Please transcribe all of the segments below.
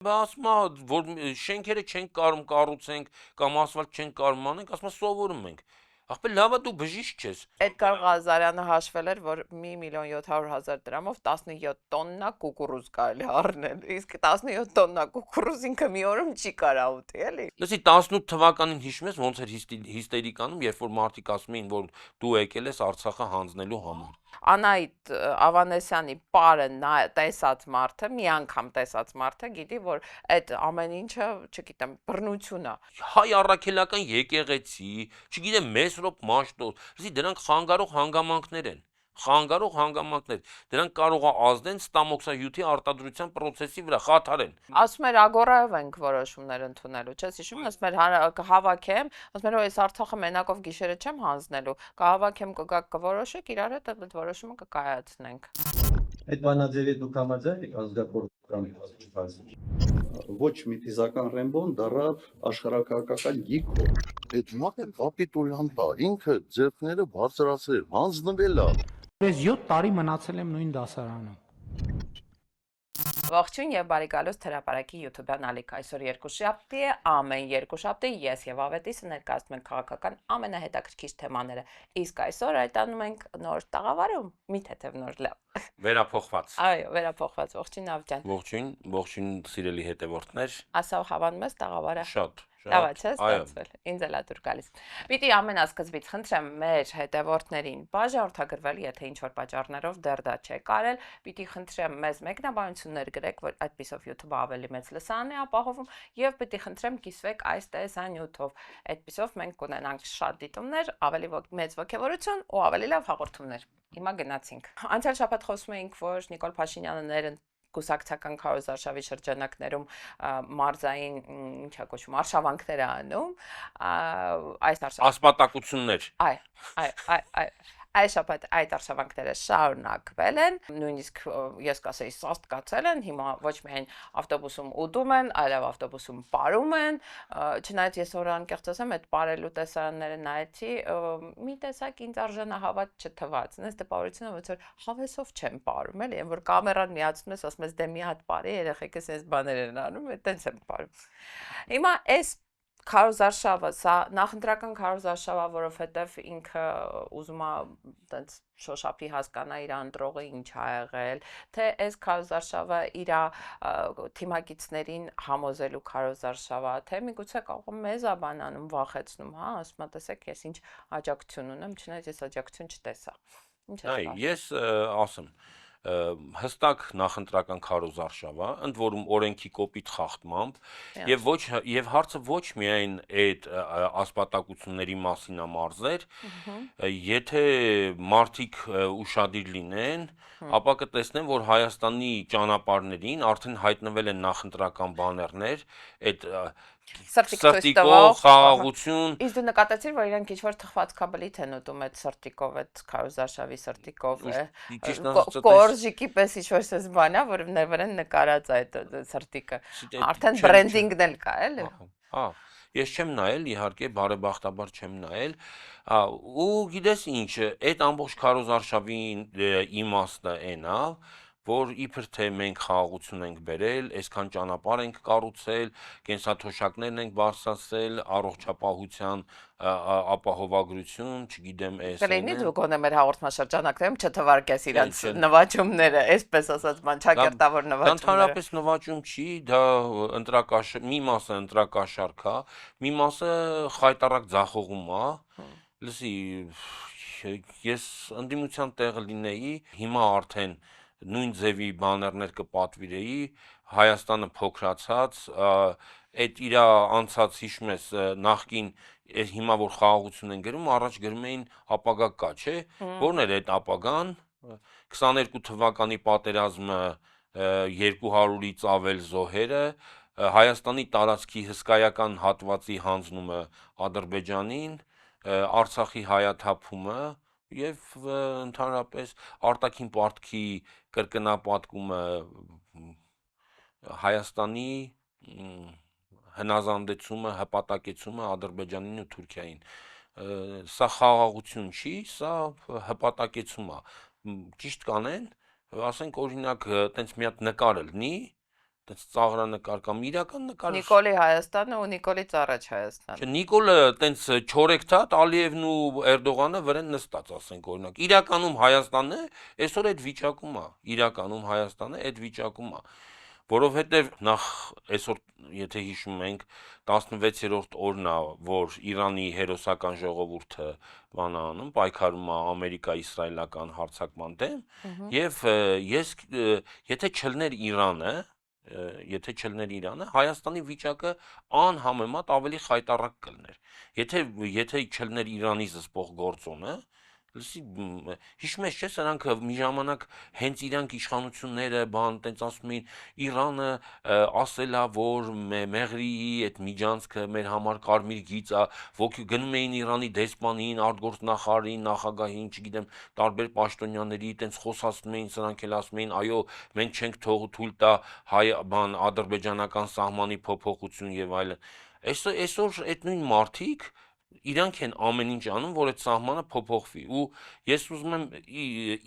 Բա ասում է, որ շենքերը չենք կարում կառուցենք կամ ասֆալտ չենք կարում անենք, ասում է սովորում ենք։ Ախպեր լավա դու բժիշկ չես։ Էդգար Ղազարյանը հաշվել էր, որ 1.700.000 դրամով 17 տոննա կուկուռուզ կարելի առնել, իսկ 17 տոննա կուկուռուզ ինքը մի օրում չի կարա ուտի, էլի։ Լսի 18 թվականին հիշում ես ոնց էր հիստերիկանում, երբ որ մարդիկ ասում էին, որ դու եկել ես Արցախը հանձնելու համար։ Անահիտ Ավանեսյանի պարը տեսած մարդը, մի անգամ տեսած մարդը գիտի, որ այդ ամեն ինչը, չգիտեմ, բռնություն է։ Հայ առաքելական եկեղեցի, չգիտեմ, Մեսրոպ Մաշտոց, լսի դրանք խանգարող հանգամանքներ են։ Խանգարող հանգամանքներ։ Դրանք կարող է ազդեն ստամոքսահյութի արտադրության process-ի վրա, խաթարեն։ Ասում էր Ագորայով ենք որոշումներ ընդունելու, չես հիշում, ասում էր կհավաքեմ, ասում էր այս Արցախը մենակով գիշերը չեմ հանձնելու, կհավաքեմ կգաք կորոշեք, իրար հետ այդ որոշումը կկայացնենք։ Այդ բանաձևի դուք համաձայն եք ազգակործության ոչ մի ֆիզիկական Ռեմբոն դառավ աշխարհակահաղական գիգ։ Այդ մակը կապիտուլյանտ է, ինքը ձեռքները բարձրացրել, հանձնվել է։ Ես 7 տարի մնացել եմ նույն դասարանում։ Ողջույն եւ բարի գալուստ հրապարակի YouTube-յան ալիք այսօր երկուշաբթի է, ամեն երկուշաբթի ես եւ Ավետիսը ներկայացնում ենք քաղաքական ամենահետաքրքիր թեմաները։ Իսկ այսօր այտանում ենք նոր տաղավարում, մի թեթև նոր լավ։ Վերափոխված։ Այո, վերափոխված ողջույն Ավջան։ Ողջույն սիրելի հետևորդներ։ Ասավ հավանում ես տաղավարը։ Շատ։ Լավ է, չէ՞, ստացվել։ Ինձ էլ է դուր գալիս։ Պիտի ամենասկզբից խնդրեմ մեր հետևորդներին բաժանորդագրվել, եթե ինչ-որ պատճառներով դեռ դա չեք արել, պիտի խնդրեմ մեզ մեկնաբանություններ գրեք, որ այդպիսով YouTube-ը ավելի մեծ լսարան է ապահովում, եւ պիտի խնդրեմ կիսվեք այս տեսանյութով։ Այդպիսով մենք կունենանք շատ դիտումներ, ավելի մեծ ողջավորություն ու ավելի լավ հաղորդումներ։ Հիմա գնացինք։ Անցյալ շաբաթ խոսում էինք, որ Նիկոլ Փաշինյանը կուսակցական քարոզարշավի շրջանակներում մարզային ինչա կոչվում արշավանքներ անում այս ասպատակություններ այս շաբաթ այդ արշավանքները շարունակվել են, նույնիսկ ես կասեի սաստկացել են, հիմա ոչ միայն ավտոբուսում ուտում են, այլև ավտոբուսում պարում են, չնայած ես օրը անկեղծ ասեմ, այդ պարելու տեսարանները նայեցի, մի տեսակ ինձ արժանահավատ չթվաց, նես տպավորությունը ոնց որ հավեսով չեմ պարում, էլի, որ կամերան միացնում ես, ասում ես դե մի հատ պարի, երեխեքս այս բաներ են անում, այդտենց եմ պարում։ Հիմա այս քարոզարշավը, սա նախընտրական քարոզարշավը, որովհետև ինքը ուզում է տենց շոշափի հասկանա իր ընտրողը ինչ ա եղել, թե այս քարոզարշավը իր թիմակիցներին համոզելու քարոզարշավը, թե միգուցե կարող մեզ ա բանանում վախեցնում, հա, ասում ա տեսեք ես ինչ աջակցություն ունեմ, չնայած ես աջակցություն չտեսա։ Ինչ է։ Ես ասեմ հստակ նախընտրական քարոզարշավ է, ընդ որում օրենքի կոպիտ խախտմամբ եւ հարցը ոչ միայն այդ ասպատակությունների մասին է մարզեր, եթե մարդիկ ուշադիր լինեն, ապա կտեսնեն, որ Հայաստանի ճանապարհներին արդեն հայտնվել են նախընտրական բաներներ, այդ սրտիկով խաղաղություն։ Իսկ դու նկատեցիր, որ իրենք ինչ-որ թխվածքաբլիթ են ուտում այդ սրտիկով, այդ քարոզարշավի սրտիկով է։ Կորժիկի պես ինչ-որ էս բան է, որ վրան նկարած այդ սրտիկը։ Արդեն բրենդինգն էլ կա, էլի։ Հա, ես չեմ նայել, իհարկե, բարեբախտաբար չեմ նայել, ու գիտես ինչ, այդ ամբողջ քարոզարշավի իմաստը այն է, որ իբր թե մենք խաղաղություն ենք բերել, այսքան ճանապարհ ենք կառուցել, կենսաթոշակներն ենք բարձրացրել, առողջապահության ապահովագրություն, չգիտեմ, Կլինի դու գոնե մեր հաղորդաշրջանակներում չթվարկես իրանց նվաճումները, այսպես ասած, բան ճակերտավոր նվաճումները։ Ընդհանրապես նվաճում չի, դա մի մասը ընտրակաշառք է, մի մասը խայտառակ ձախողում է։ Լսի, ես ընդդիմության տեղը լինեի, հիմա արդեն նույն ձևի բաներներ կպատվիրեի, Հայաստանը փոքրացած, այդ իր անցած հիշում ես նախկին հիմա որ խաղաղություն են գրում, առաջ գրում էին ապագա կա, չէ՞, որն էր այդ ապագան, 22 թվականի պատերազմը 200-ից ավել զոհերը, Հայաստանի տարածքի հսկայական հատվածի հանձնումը Ադրբեջանին, Արցախի հայաթափումը եւ ընդհանրապես արտաքին պարտքի կրկնապատկումը Հայաստանի հնազանդեցումը, հպատակեցումը Ադրբեջանին ու Թուրքիային։ Սա խաղաղություն չի, սա հպատակեցում է։ Ճիշտ կանեն, ասենք օրինակ, տենց մի հատ նկար լինի, այդպես ծաղրանկար կամ իրական նկար։ Նիկոլի Հայաստանը ու Նիկոլից առաջ Հայաստանը։ Նիկոլը տենց չորեքթաթ Ալիևն ու Էրդողանը վրան նստած, ասենք օրինակ։ Իրականում Հայաստանն է, այսօր այդ վիճակում է։ Իրականում Հայաստանը այդ վիճակում է։ Որովհետև նախ այսօր եթե հիշում ենք 16-րդ օրն է, որ Իրանի հերոսական ժողովուրդը բան անում, պայքարում է ամերիկա-իսրայելական հարձակման դեմ, եւ ես եթե չլներ Իրանը, Հայաստանի վիճակը անհամեմատ ավելի խայտառակ կլներ։ Եթե չլներ Իրանի զսպող գործոնը, հիշում ես չէ, սրանք մի ժամանակ հենց իրանք իշխանությունները տենց ասում էին Իրանը ասել է, որ Մեղրիի այդ միջանցքը մեր համար կարմիր գիծ է, ոգի գնում էին Իրանի դեսպանին, արտգործնախարարին, նախագահին, չգիտեմ, տարբեր պաշտոնյաների, տենց խոսացնում էին, սրանք էլ ասում էին, այո, մենք չենք թույլ տա ադրբեջանական սահմանի փոփոխություն եւ այլն։ Այսօր այդ նույն մարդիկ իրանք են ամեն ինչ անում, որ այդ սահմանը փոփոխվի ու ես ուզում եմ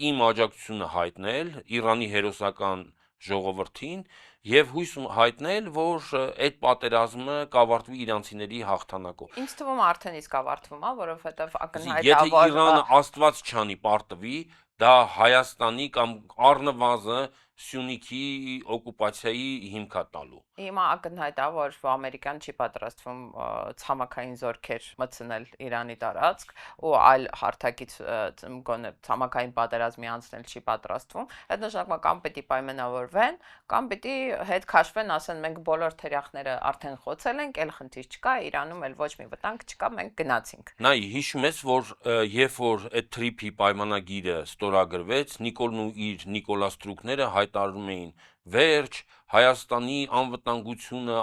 իմ աջակցությունը հայտնել Իրանի հերոսական ժողովրդին եւ հույս հայտնել, որ այդ պատերազմը կավարտվի իրանցիների հաղթանակով։ Ինձ թվում է արդեն իսկ ավարտվում է, որովհետեւ ակնհայտ է, Եթե Իրանը Աստված չանի պարտվի, դա Հայաստանի կամ առնվազն Սյունիքի օկուպացիայի հիմք է տալու։ Հիմա ակնհայտ է, որ Ամերիկան չի պատրաստվում ցամաքային զորքեր մտցնել Իրանի տարածք ու այլ հարթակից գոնե ցամաքային պատերազմի անցնել չի պատրաստվում։ Այդ նշանակում է կամ պիտի պայմանավորվեն, կամ պիտի հետ քաշվեն, ասեն մենք բոլոր թերյախները արդեն խոցել ենք, այլ խնդիր չկա, Իրանում էլ ոչ մի վտանգ չկա, մենք գնացինք։ Նայ, հիշում ես, որ երբ որ այդ Թրիփի պայմանագիրը ստորագրվեց, Նիկոլն ու իր Նիկոլաստրուկները հայտարարում էին վերջ, Հայաստանի անվտանգությունը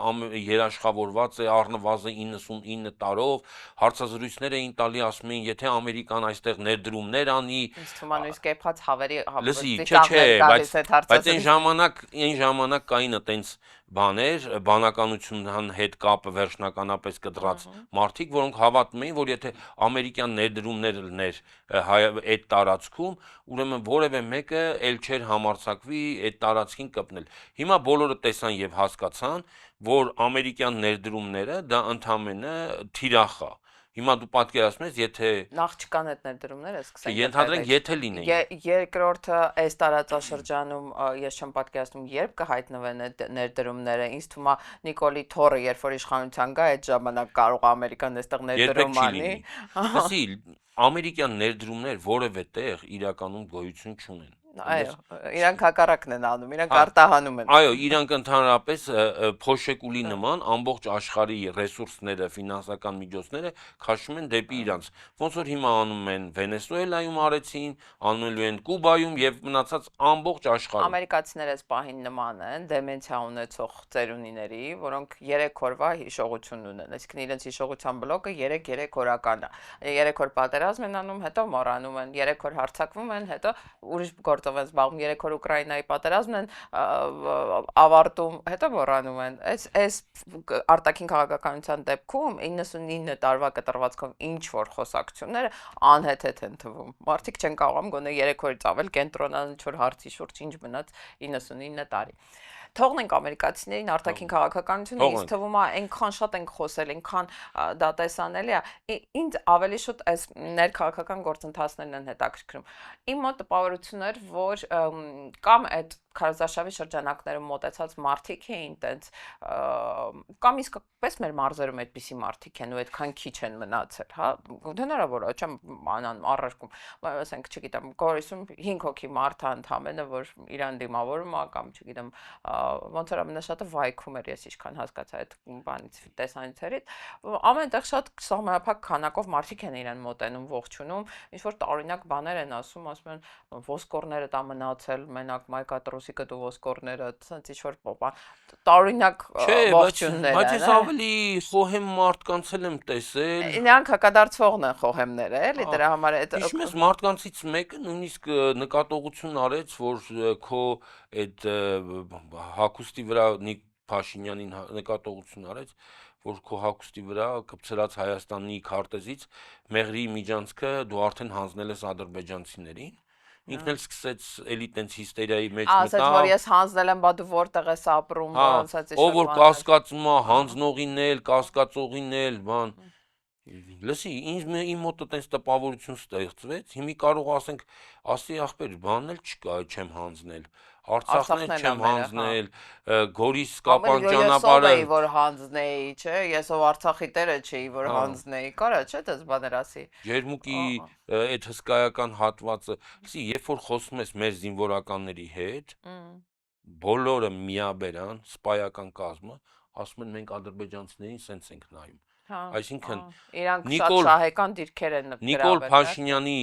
երաշխավորված է առնվազն 99 տարով, հարցազրույցներ էին տալի, ասում էին, եթե Ամերիկան այստեղ ներդրումներ անի, Ինձ թվում է նույնիսկ էփած հավերի լսի, չէ, բայց այն ժամանակ կային այտենց բաներ, բանականության հետ կապը վերջնականապես կդրած մարդիկ, որոնք հավատում էին, որ եթե ամերիկյան ներդրումներ լներ այդ տարածքում, ուրեմն որևէ մեկը էլ չէր համարձակվի այդ տարածքին կպնել։ Հիմա բոլորը տեսան եւ հասկացան, որ ամերիկյան ներդրումները դա ընդամենը թիրախ է։ Հիմա դու պատկերացնում ես, եթե նախ չկան այդ ներդրումները, սկսենք ենթադրենք, եթե լինեին։ Երկրորդը այս տարածաշրջանում ես չեմ պատկերացնում, երբ կհայտնվեն այդ ներդրումները, ինձ թվում է Նիկոլի թոռը, երբ որ իշխանության գա, այդ ժամանակ կարող է Ամերիկան այստեղ ներդրում անի։ Լսի, ամերիկյան ներդրումներ որևէ տեղ իրականում գոյություն չունեն։ Այո, իրանք հակառակն են անում, իրանք արտահանում են։ Այո, իրանք ընդհանրապես փոշեկուլի նման ամբողջ աշխարհի ռեսուրսները, ֆինանսական միջոցները քաշում են դեպի իրանց։ Ոնց որ հիմա անում են Վենեսուելայում արեցին, անում են Կուբայում եւ մնացած ամբողջ աշխարհում։ Ամերիկացիները այս պահին նման են դեմենցիա ունեցող ծերունիների, որոնք 3 օրվա հիշողություն ունեն, այսինքն իրենց հիշողության բլոկը 3 օրական է։ 3 օր պատերազմ են անում, հետո մոռանում են, 3 օր հարձակվում են, հետո ուրիշ գործով են զբաղվում, 3 օր Ուկրաինայի պատերազմն են ավարտում, հետո մոռանում են։ Այս արտաքին քաղաքականության դեպքում 99 տարվա կտրվածքով ինչ որ խոսակցությունները անհեթեթ են թվում։ Մարդիկ չեն կարողանում գոնե 3 օրից ավել կենտրոնանալ ինչ որ հարցի շուրջ, ինչ մնաց 99 տարի։ Թողնենք ամերիկացիներին արտաքին քաղաքականությունը, ինձ թվում է այնքան շատ ենք խոսել, այնքան դա տեսանելի է, ինձ ավելի շուտ այս ներքաղաքական գործընթացներն են հետաքրքրում։ Իմ մոտ տպավորություն էր, որ կամ այդ քարոզարշավի շրջանակներում մոտեցած մարդիկ էին տենց կամ իսկապես մեր մարզերում այդպիսի մարդիկ են ու այդքան քիչ են մնացել, հա, հնարավոր է, չեմ առարկում, ասենք, չգիտեմ, Գորիսում 5 հոգի մարդ է ընդամենը, որ իրան դիմավորում է կամ չգիտեմ, ոնց որ ամենաշատը վայքում էր, ես ինչքան հասկացա այդ բանից տեսանյութերից, ամենտեղ շատ սահմանափակ քանակով մարդիկ են իրեն մոտենում, ողջունում, ինչ որ տարօրինակ բաներ են ասում են ոսկորները դա մնացել, մենակ Մայկատրոսիկը դու ոսկորները, ցած ինչ-որ տարօրինակ ողջուններ են։ Բայց ես ավելի խոհեմ մարդկանց եմ տեսել։ Նրանք հակադարձվողն են խոհեմները, էլի դրա համար այդ Հիշում ես մարդկանցից մեկը նույնիսկ նկատողություն արեց, որ քո այդ հագուստի վրա Նիկ Փաշինյանին նկատողություն արեց, որ քո հագուստի վրա կպցրած Հայաստանի քարտեզից Մեղրիի միջանցքը դու արդեն հանձնել ես ադրբեջանցիներին։ ինքն էլ սկսեց էլի տենց հիստերիայի մեջ Ասաց որ ես հանձնել եմ, բա դու որտեղ ես ապրում, ասաց ով որ կասկածում է, հանձնողին էլ, կասկածողին էլ, բան։ Լսի, իմ մոտ տենց տպավորություն ստեղծվեց, հիմի կարող ասենք, ասի ախպեր, բանն էլ չկա, չեմ հանձնել, Արցախն էլ չեմ հանձնել, Գորիս Կապան ճանապարհը։ Ես ով էի, որ հանձնեի, չէ, ես ով Արցախի տերը չէի, որ հանձնեի, կարա չէ, դες բաներ ասի։ Ջերմուկի այդ հսկայական հատվածը, լսի, երբ որ խոսում ես մեր զինվորականների հետ, բոլորը միաբերան, սպայական կազմը, ասում են մենք ադրբեջանցիներին սենց ենք նայում։ Այսինքն իրանք շատ շահեկան դիրքեր են նկարել։ Նիկոլ Փաշինյանի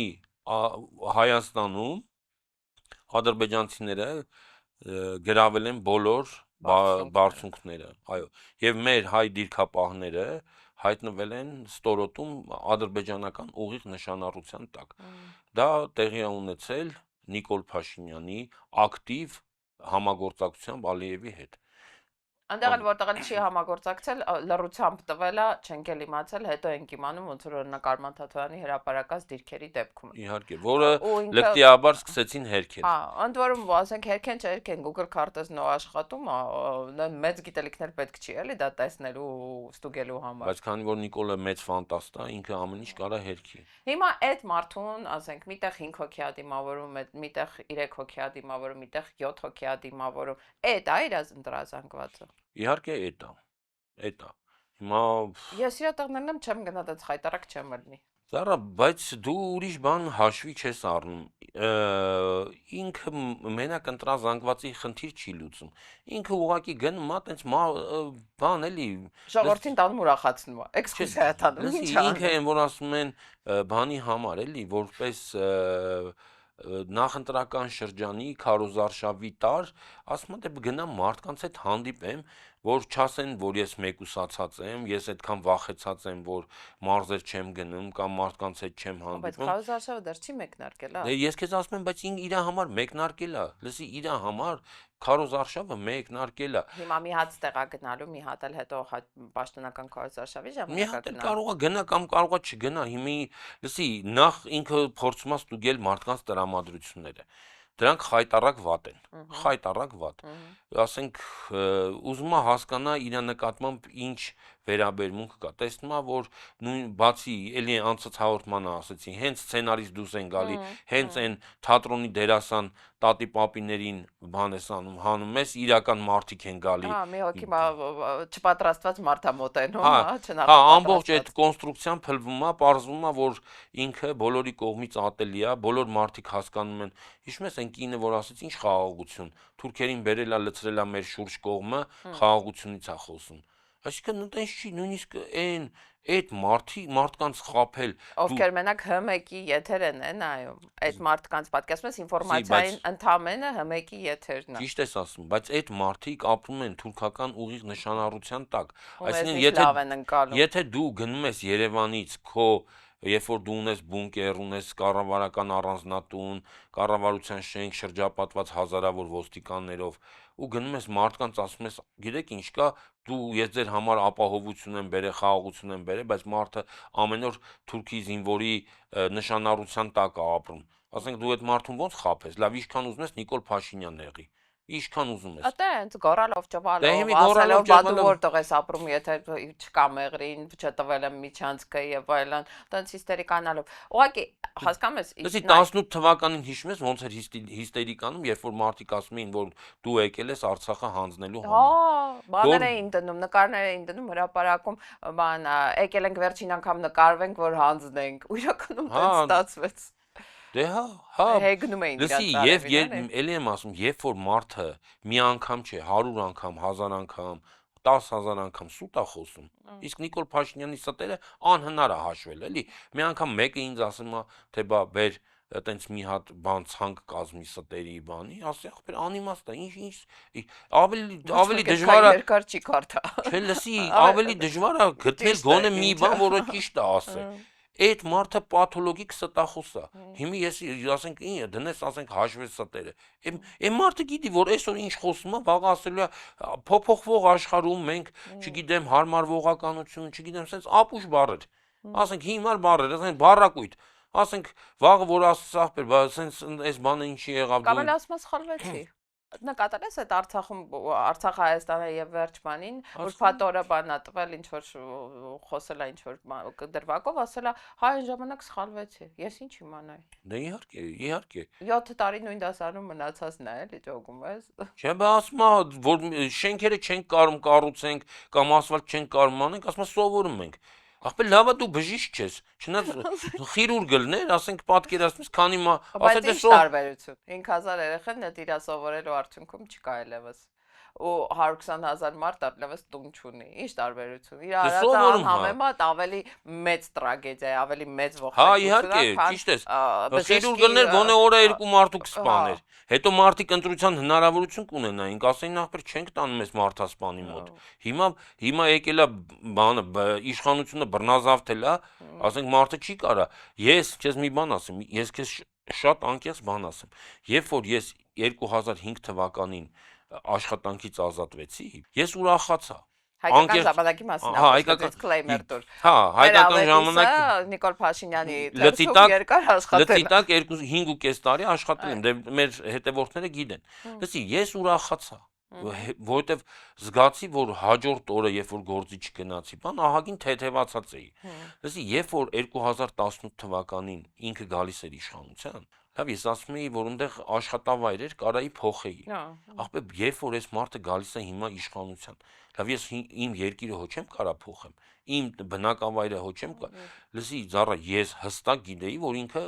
Հայաստանում ադրբեջանցիները գրավել են բոլոր բարձունքները, այո, եւ մեր հայ դիրքապահները հայտնվել են ստորոտում ադրբեջանական ուղիղ նշանառության տակ։ Դա տեղի է ունեցել Նիկոլ Փաշինյանի ակտիվ համագործակցությամբ Ալիևի հետ։ Այնտեղ էլ որտեղ էլ չի համագործակցել, լռությամբ տվել է, չենք էլ իմացել, հետո ենք իմանում ոնց որ օրինակ Արման Թաթոյանի հրապարակած դիրքերի դեպքում։ Իհարկե, որը լկտիաբար սկսեցին հերքել։ Ընդ որում, ասենք հերքեն չհերքեն, Google քարտեզն ու աշխատում է, մեծ գիտելիքներ պետք չի էլի դա տեսնելու, ստուգելու համար։ Բայց քանի որ Նիկոլը մեծ ֆանտաստ է, ինքը ամեն ինչ կարա հերքի։ Հիմա այդ մարդուն, ասենք, միտեղ 5 հոգի է դիմավորում, միտեղ 3 հոգի է դիմավորում, միտեղ 7 հոգի է դիմավորում, այդ է իր ընտրազանգվածը։ Իհարկե էդ է։ Հիմա ես իր տեղներն եմ չեմ գնա, դից խայտարակ չեմ ելնի։ Զարա, բայց դու ուրիշ բան հաշվի չես առնում։ Ինքը մենակ ընտրազանգվածի խնդիր չի լուծում։ Ինքը ուղղակի գնում է տենց բան էլի։ Ժողովրդին տանում ուրախացնում է։ Էքսկուրսիա է տանում։ Ինքը այն որ ասում են բանի համար էլի, որպես նախընտրական շրջանի քարոզարշավի տար, ասում եմ դե գնամ մարդկանց հետ հանդիպեմ, որ չասեն, որ ես մեկուսացած եմ, ես այդքան վախեցած եմ, որ մարզեր չեմ գնում կամ մարդկանց հետ չեմ հանդիպում։ Բայց քարոզարշավը դեռ չի մեկնարկել, Դե ես քեզ ասում եմ, բայց իր համար մեկնարկել է։ Լսի, իր համար քարոզարշավը մեկնարկել է։ Հիմա մի հատ տեղա գնալու, մի հատ էլ հետո պաշտոնական քարոզարշավի Մի ժամանակ հատ գնա։ կարող է գնա կամ կարող է չգնա։ Հիմի, լսի, նախ ինքը փորձում է ստուգել մարդկանց տրամադրությունները։ Դրանք խայտարակ վատ են, խայտարակ վատ։ Ասենք, ուզում է հասկանա իր նկատմամբ ինչ վերաբերմունք կա։ Տեսնում է, որ նույն բացի էլի անցած հաղորդմանը ասեցի, հենց սցենարիստ դուս են գալի, հենց այն թատրոնի դերասան տատի պապիներին բան ես անում, հանում ես, իրական մարդիկ են գալի։ Մի հոգի չպատրաստված մարդ է մոտենում, ամբողջ այդ կոնստրուկցիան փլվում է, պարզվում է, որ ինքը բոլորի կողմից ատելի է, բոլոր մարդիկ հասկանում են։ Հիշում ես այն կինը, որ ասեց, ինչ խաղաղություն, թուրքերին բերելա լցրելա մեր շուրջ կողմը, խաղաղությունից է խոսում։ Այսինքն նույնպես չի, նույնիսկ այդ մարդկանց խաբել։ Ովքեր մենակ H1-ի եթերն են այո, այդ մարդկանց պատկերացնում ես ինֆորմացիային ընդամենը H1-ի եթերն է։ Ճիշտ ես ասում, բայց այդ մարդիկ ապրում են թուրքական ուղիղ նշանառության տակ։ Այսինքն եթե դու գնում ես Երևանից քո երբ որ դու ունես բունկեր, ունես կառավարական առանձնատուն, կառավարության շենք շրջապատված հազարավոր ոստիկաններով ու գնում ես մարդկանց ասում ես, գիտեք ինչ կա, դու ես ձեր համար ապահովություն եմ բերել, խաղաղություն եմ բերել, բայց մարդը ամեն օր թուրքի զինվորի նշանառության տակ է ապրում։ Ասենք դու այդ մարդուն ոնց խաբես, լավ ինչքան ուզում ես Նիկոլ Փաշինյանն եղի։ Ինչքան ուզում ես։ Ատե հենց գորալով ճվալով, ասելով բա դու որտեղ ես ապրում, եթե չկա մեղրին, չտվել եմ միջանցքը եւ այլն, տենց հիստերիկանալով։ Ուղղակի հասկանում ես։ Լսի 18 թվականին հիշում ես ոնց էր հիստերիկանում, երբ որ մարդիկ ասում էին, որ դու եկել ես Արցախը հանձնելու համար։ Բաներ էին դնում, նկարներ էին դնում հրապարակում, բան, եկել ենք վերջին անգամ նկարվենք, որ հանձնենք։ Ու իրականում տենց ստացվեց։ Դե հա, հեգնում էին իրաց լսի, եւ էլի եմ ասում, երբ որ մարդը մի անգամ չէ, 100 անգամ, 1000 անգամ, 10000 անգամ սուտ է խոսում, իսկ Նիկոլ Փաշինյանի ստերը անհնար է հաշվել, էլի։ Մի անգամ մեկը ինձ ասում է, թե բա բեր տենց մի հատ բան ցանկ կազմի ստերի բանի, ասի ախպեր անիմաստ է, ինչ ավելի դժվար է երկար չի կարդա։ Չէ, լսի, ավելի դժվար է գտնել գոնե մի բան, որը ճիշտ է ասել։ Այդ մարդը պաթոլոգիկ ստախոս է։ Հիմա ես ասենք դնես ասենք հաշվես ստերը։ Այն մարդը գիտի որ այսօր ինչ խոսում է, վաղ ասելու է փոփոխվող աշխարհում մենք, չգիտեմ, հարմարվողականություն, չգիտեմ, sense ապուշ բառեր։ Ասենք հիմար բառեր, ասենք բառակույտ։ ասենք վաղը որ ասես ախպեր, բա սենց այս բանը ինչի եղավ Կամ էլ ասում ես սխալվեցի։ Նկատել ես այդ Արցախում Արցախ Հայաստանը եւ վերջմանին որ փաթորը բանա տվել ինչ որ խոսել է ինչ որ դրվագով ասելա հայ այն ժամանակ սխալվեցի ես ինչ իմանայի Դե իհարկե 7 տարի նույն դասարանում մնացածն է էլի ճոգում ես Չէ, բա ասում է որ շենքերը չենք կարում կառուցենք կամ ասֆալտ չենք կարում անենք, ասում է սովորում ենք Ախպեր լավա դու բժիշկ ես, չնայած խիրուրգ լներ, ասենք պատկերացնես, քանի մա, ասել դե տարբերություն 5000 երեխան դա դիրա սովորելու արդյունքում չկա այլևս ու 120,000 մարդ այլևս տուն չունի ինչ տարբերություն իր արածը համեմատ ավելի մեծ տրագեդիա է ավելի մեծ Հա իհարկե ճիշտ ես խիրուրգ լներ գոնե օրը երկու մարդու կսպաներ հետո մարդիկ ընտրության հնարավորություն կունենային կասեին ախպեր չենք տանում այս մարդասպանի մոտ հիմա եկել է բանը իշխանությունը բռնազավթել է ասենք մարդը չի կարա ես քեզ մի բան ասեմ ես քեզ շատ անկեղծ բան ասեմ երբ որ ես 2005 թվականին աշխատանքից ազատվեցի ես ուրախացա Հայկական ժամանակի մասին հայկական disclaimer դուր Հա հայկական ժամանակ Նիկոլ Փաշինյանի լծիտակ երկար աշխատել լծիտակ 5.5 տարի աշխատել եմ դե մեր հետևորդները գիտեն լսի ես ուրախացա որովհետև զգացի որ հաջորդ օրը երբ որ գործի չգնացի բան ահագին թեթևացած էի լսի երբ որ 2018 թվականին ինքը գալիս էր իշխանության Լավ ես ասում էի որ այնտեղ աշխատավայրեր կարայի փոխեի ախպեր երբ որ այս մարդը գալիս է հիմա իշխանության լավ ես իմ երկիրը հո չեմ կարա փոխեմ իմ բնակավայրը հո չեմ լսի զառա ես հստակ գիտեի որ ինքը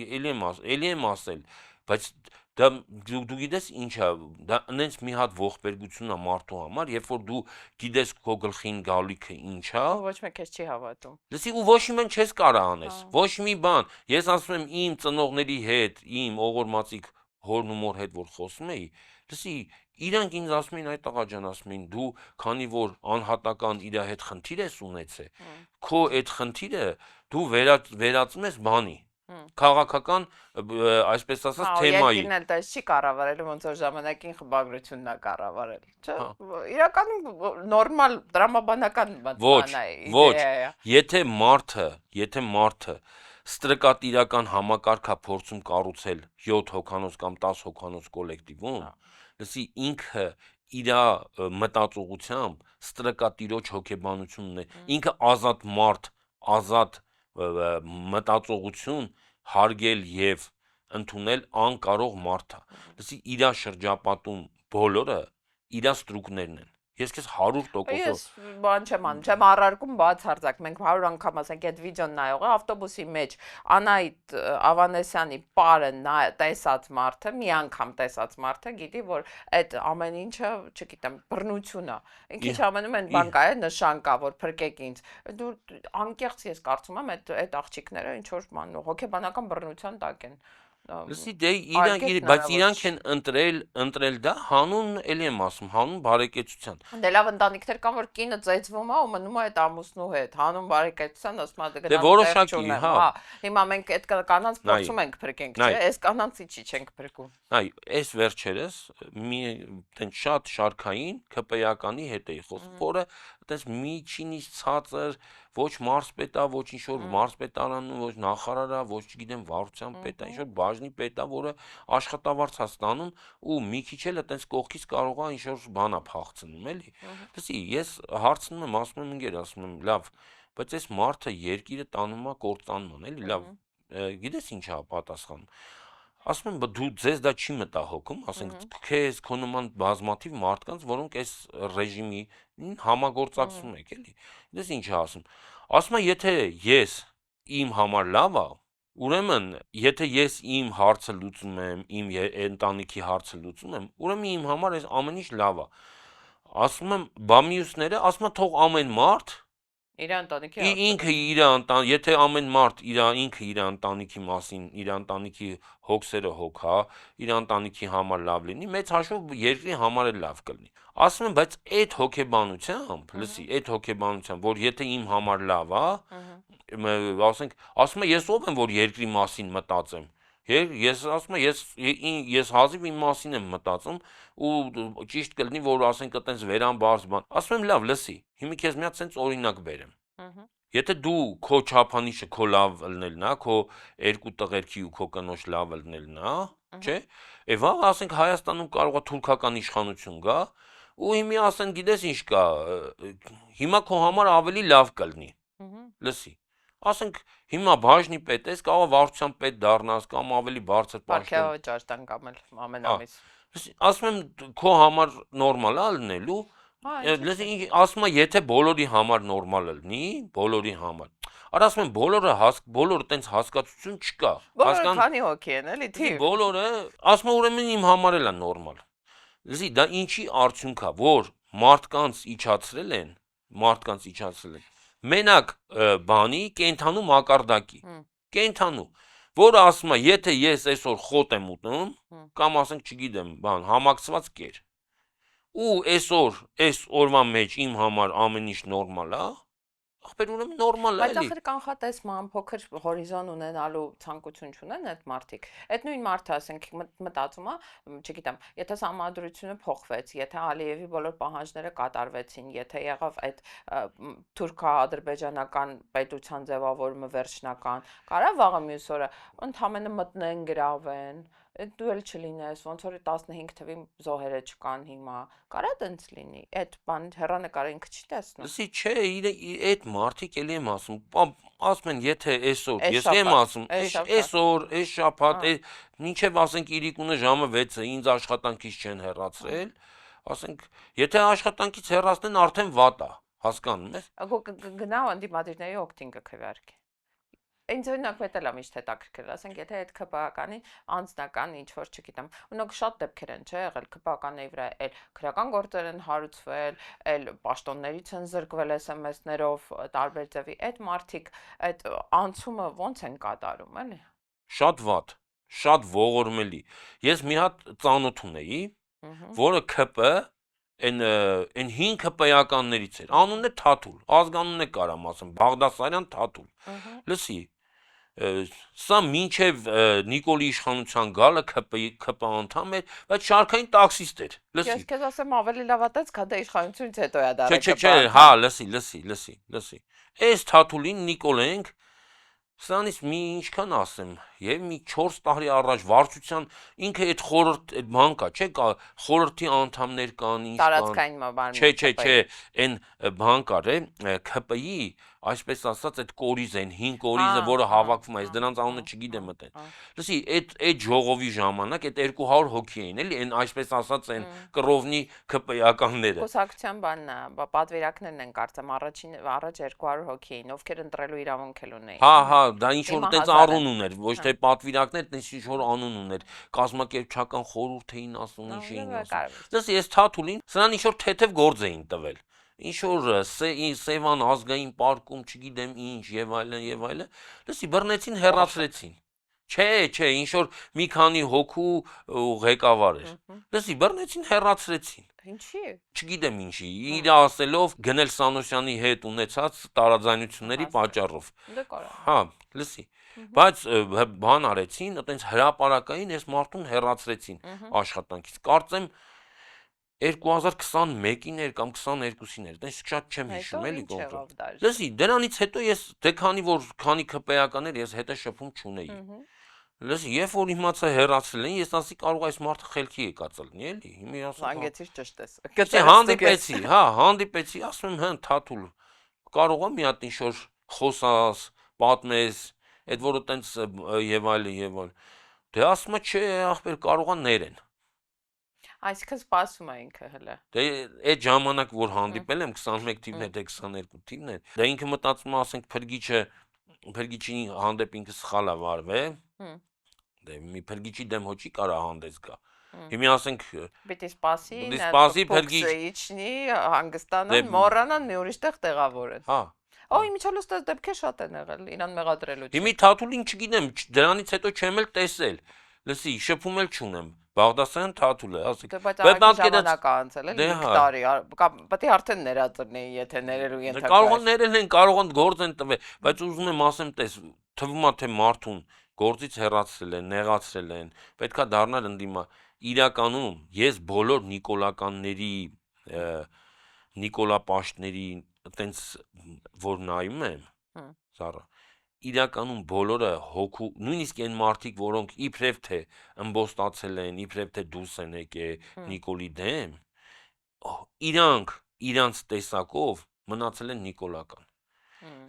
էլի եմ ասել բայց դա դու գիտես ինչա դա այնց մի հատ ողբերգություն է մարդու համար երբ որ դու գիտես քո գլխին գալիքը ինչա ոչ մեկ քեզ չի հավատում լսի ու ոչ մի բան չես կարա անես ոչ մի բան ես ասում եմ իմ ծնողների հետ իմ ողորմածիկ հորն ու մոր հետ որ խոսում էի լսի իրանք ինձ ասում էին այդ աղա ջան ասում էին դու քանի որ անհատական իր հետ խնդիր ես ունեցել քո այդ խնդիրը դու վերածում ես բանի քաղաքական այսպես ասած թեմայի Երկինն էլ դες չի կառավարելու ոնց որ ժամանակին խմբագրությունն է կառավարել չէ իրականում նորմալ դրամաբանական բան է ոչ եթե մարդը ստրկատիրական համակարգ է փորձում կառուցել 7 հոգանոց կամ 10 հոգանոց կոլեկտիվում լսի ինքը իր մտածողությամբ ստրկատիրոջ հոգեբանությունն է ինքը ազատ մարդ ազատ մտածողություն հարգել եւ ընդունել անկարող մարդ է լսի իր շրջապատում բոլորը իր ստրուկներն են ես քեզ 100% Ես բան չեմ առարկում բացարձակ մենք 100 անգամ ասենք այդ վիդեոն նայողը ավտոբուսի մեջ Անահիտ Ավանեսյանի պարը տեսած մարդը մի անգամ տեսած մարդը գիտի որ այդ ամեն ինչը չգիտեմ բռնություն է ինքիչ ամենում են բան կա է նշան կա որ փրկեք ինձ դու անկեղծ ես կարծում եմ այդ աղջիկները ինչ որ բան հոգեբանական բռնության տակ են Լսի դե բայց իրանք են ընտրել դա հանուն էլի եմ ասում հանուն բարեկեցության Դե լավ ընտանիքներ կան որ կինը ծեծվում է ու մնում է այդ ամուսնու հետ հանուն բարեկեցության ասում է դե որոշակի հա հիմա մենք այդ կանանց փորձում ենք փրկենք չէ այս կանանց ինչի չենք փրկում այ այս վերջերս մի տենց շատ շարքային ԿՊԵ-ականի հետ էի խոսում որը այդպես միջինից ցածր ոչ մարզպետա ոչ ինչ որ մարզպետարանում ոչ նախարարա ոչ չգիտեմ վարչության պետա ինչ որ բաժնի պետա որը աշխատավարձ է ստանում ու մի քիչ էլ այդպես կողքից կարող է ինչ որ բանա փախցնում էլի լսի ես հարցնում եմ ասում եմ ընկեր ասում եմ լավ բայց այս մարդը երկիրը տանում է կործանման էլի լավ գիտես ինչ է պատասխանում ասում եմ դու ձեզ դա չի մտահոգում ասենք քեզ քո նման բազմաթիվ մարդկանց որոնք այս ռեժիմի համագործակցում եք էլի դες ինչ է ասում է եթե ես իմ համար լավ է ուրեմն եթե ես իմ հարցը լուծում եմ իմ ընտանիքի հարցը լուծում եմ ուրեմն իմ համար այս ամեն ինչ լավ է ասում եմ բա մյուսները ասում է թող ամեն մարդ իր ընտանիքի ինքը իր եթե ամեն մարդ ինքը իր ընտանիքի մասին իր ընտանիքի հոգսերը հոգա իր ընտանիքի համար լավ լինի մեծ հաշվով երկրի համար էլ լավ կլինի ասում եմ բայց այդ հոգեբանությամբ լսի այդ հոգեբանությամբ որ եթե իմ համար լավ է ասում եմ ես ով եմ որ երկրի մասին մտածեմ ես ասում եմ ես հազիվ իմ մասին եմ մտածում ու ճիշտ կլինի որ ասենք այտենց վերան բարձ բան ասում եմ լավ լսի հիմա քեզ մի հատ sense օրինակ բերեմ Եթե դու քո չափանիշը քո լավ լնելն է, քո երկու տղերքի ու քո կնոջ լավ լնելն է, չէ՞։ Եվ վաղ ասենք Հայաստանում կարող է թուրքական իշխանություն գա, ու հիմա ասեն գիտես ինչ կա, հիմա քո համար ավելի լավ կլինի։ Լսի։ Ասենք հիմա բաժնի պետ ես, կարող է վարչության պետ դառնաս կամ ավելի բարձր պաշտոն։ Պարքեվաճար տան կամ էլ ամեն ամիս։ Ասում եմ քո համար նորմալ է լնելու։ Լսի, ասում եմ եթե բոլորի համար նորմալ լինի, բոլորի համար։ Արա ասում եմ բոլորը տենց հասկացություն չկա։ Բոլորը քանի հոգի են, էլի թիվ։ Բոլորը, ասում եմ ուրեմն իմ համար էլ է նորմալ։ Լսի, դա ինչի արդյունք է, որ մարդկանց իջացրել են, մենակ բանի կենթանու մակարդակի, կենթանու, որը ասում է, եթե ես այսօր խոտ եմ ուտում, կամ ասենք չգիտեմ, համակցված կեր, ու այսօր, այս օրվա մեջ իմ համար ամեն ինչ նորմալ է, ախպեր ուրեմն նորմալ է, Բայց էլի։ ախր կանխատեսման փոքր հորիզոն ունենալու ցանկություն չունեն այդ մարդիկ։ Այդ նույն մարդը, ասենք, մտածում է, չգիտեմ, եթե համադրությունը փոխվեց, եթե Ալիևի բոլոր պահանջները կատարվեցին, եթե եղավ այդ թուրքա-ադրբեջանական պետության ձևավորումը վերջնական, կարա վաղը մյուս օրը ընդհանրապես մտնեն, գրավեն, դու էլ չլինես, ոնց որ 15 թվին զոհերը չկան հիմա, կարա տենց լինի, այդ բան հեռանկարը ինքը չի տեսնում։ Լսի, չէ, այդ մարդիկ էլի եմ ասում, ասում են, եթե այսօր, ես եմ ասում, այսօր, այս շաբաթ, մինչև ասենք իրիկունը ժամը 6-ը ինձ աշխատանքից չեն հեռացրել, ասենք, եթե աշխատանքից հեռացնեն արդեն վատ է, հասկանում ես։ Գնա անդիմադիրների օգտին կքվարկի։ Ինձ օրինակ պետք է միշտ հետաքրքրել, ասենք, եթե այդ ԿՊԱ-կանի անձնական ինչ որ չգիտեմ, ունակ շատ դեպքեր են, չէ, եղել ԿՊԱ-կանների վրա, այլ քրական գործեր են հարուցվել, այլ պաշտոններից են զրկվել SMS-ներով տարբեր ձևի, այդ մարդիկ այդ անցումը ոնց են կատարում, էլի։ Շատ վատ, շատ ողորմելի։ Ես մի հատ ծանոթ ունեի, որը ԿՊ այն 5 ԿՊ-ականներից էր, անունն է Թաթուլ, ազգանունն է կարամ ասեմ, Բաղդասարյան Թաթուլ։ Լսի, սա մինչև Նիկոլի իշխանության գալը ԿՊ անդամ էր, բայց շարքային տաքսիստ էր։ Լսի։ Ես քեզ ասեմ ավելի լավ է, քան դե իշխանությունից հետո է դարել։ Չէ, հա, լսի։ Այս Թաթուլին Նիկոլենք սրանից մի ինչքան ասեմ, եւ մի 4 տարի առաջ վարչության ինքը այդ խորհրդ այդ բան կա, չէ, կա խորհրդի անդամներ կան, ինչ կան։ Տարածքային բան։ Չէ, այն բան կար է, ԿՊ-ի, այսպես ասած, այդ կորիզ են, 5 կորիզը, որը հավաքվում է, ես դրանց անունը չգիտեմ մտեն։ Լսի, այդ ժողովի ժամանակ այդ 200 հոգի էին, էլի, այն այսպես ասած այն կռովնի ԿՊ-ականները։ Կուսակցության բանն է, պատվիրակներն են կարծեմ առաջ 200 հոգի էին, ովքեր ընտրելու իրավունք էլ ունեին։ Հա, դա ինչ որ տենց առուն ուներ, ոչ թե պատվիրակներ, տենց ինչ որ անուն ուներ, կազմակերպչական խորհուրդ էին ասում, ինչ էին ասում։ Դες ես Թաթուլին, սրան ինչ որ թեթև գործ էին տվել։ Ինչ որ Սևան ազգային պարկում, չգիտեմ ինչ եւ այլն, լսի բռնեցին, հեռացրեցին։ Չէ, ինչ որ մի քանի հոգու ղեկավար էր։ Լսի բռնեցին, հեռացրեցին։ Ինչի՞։ Չգիտեմ ինչի, իր ասելով գնել Սանոսյանի հետ ունեցած տարաձայնությունների պատճառով։ Դե կարա։ Հա, լսի։ Բայց բան արեցին, այտենց հրապարակային այս մարդուն հեռացրեցին աշխատանքից։ Կարծեմ 2021-ին էր կամ 22-ին էր, այտենց շատ չեմ հիշում էլի կոնկրետ։ Լսի, դրանից հետո ես դե քանի ԿՊ-ականներ ես հետը շփում չունեի։ Լսի, երբ որ իմացա հեռացրել են, ես ասի կարող այս մարդը խելքի եկած լինի, էլի։ Հիմա ասում եմ, Հանգեցիր ճշտես։ հանդիպեցի, ասում եմ, հա, Թաթուլ, կարող եմ մի հատ ինչ որ խոսաս, պատմես, այդ որը տենց եւ այլն։ Դե ասում է, չէ, ախպեր, կարող է ներեն։ Այսինքն սպասում է ինքը հələ։ Դե այդ ժամանակ որ հանդիպել եմ 21 թիվն է, դե 22 թիվն է։ Դե ինքը մտածում է, ասենք փրկիչի հանդեպ ինքը սխալ է վարվել։ Դե մի փրկիչի դեմ հոչի կարա հանդես գա։ Հիմա ասենք Պիտի սպասի, փրկիչ իջնի, հանգստանան, մոռանան, մի ուրիշ տեղ տեղավորեն։ Հա։ Իմիջիալոց դες դեպքեր շատ են եղել, իրան մեղադրելու։ Հիմա Թաթուլին չգիտեմ, դրանից հետո չեմ էլ տեսել։ Լսի, շփում էլ չունեմ։ Բաղդասարյան Թաթուլ է, ասեք։ Բայց ժամանակ անցել է 5 տարի, պետք է արդեն ներածրնեի, եթե ներելու ենթակա։ Կարող են ներել են, կարող են գործ են տվել, բայց ուզում եմ ասեմ, տես, թվում է թե մարդուն գործից հեռացրել են, նեղացրել են, պետքա դառնալ ընդդիմա։ Իրականում ես բոլոր նիկոլականների, նիկոլապաշտների, այտենց որ նայում եմ, Զառա։ Իրականում բոլորը հոգու, նույնիսկ այն մարդիկ, որոնք իբրև թե ըմբոստացել են, իբրև թե դուրս են եկել Նիկոլի դեմ, իրանց տեսակով մնացել են նիկոլական։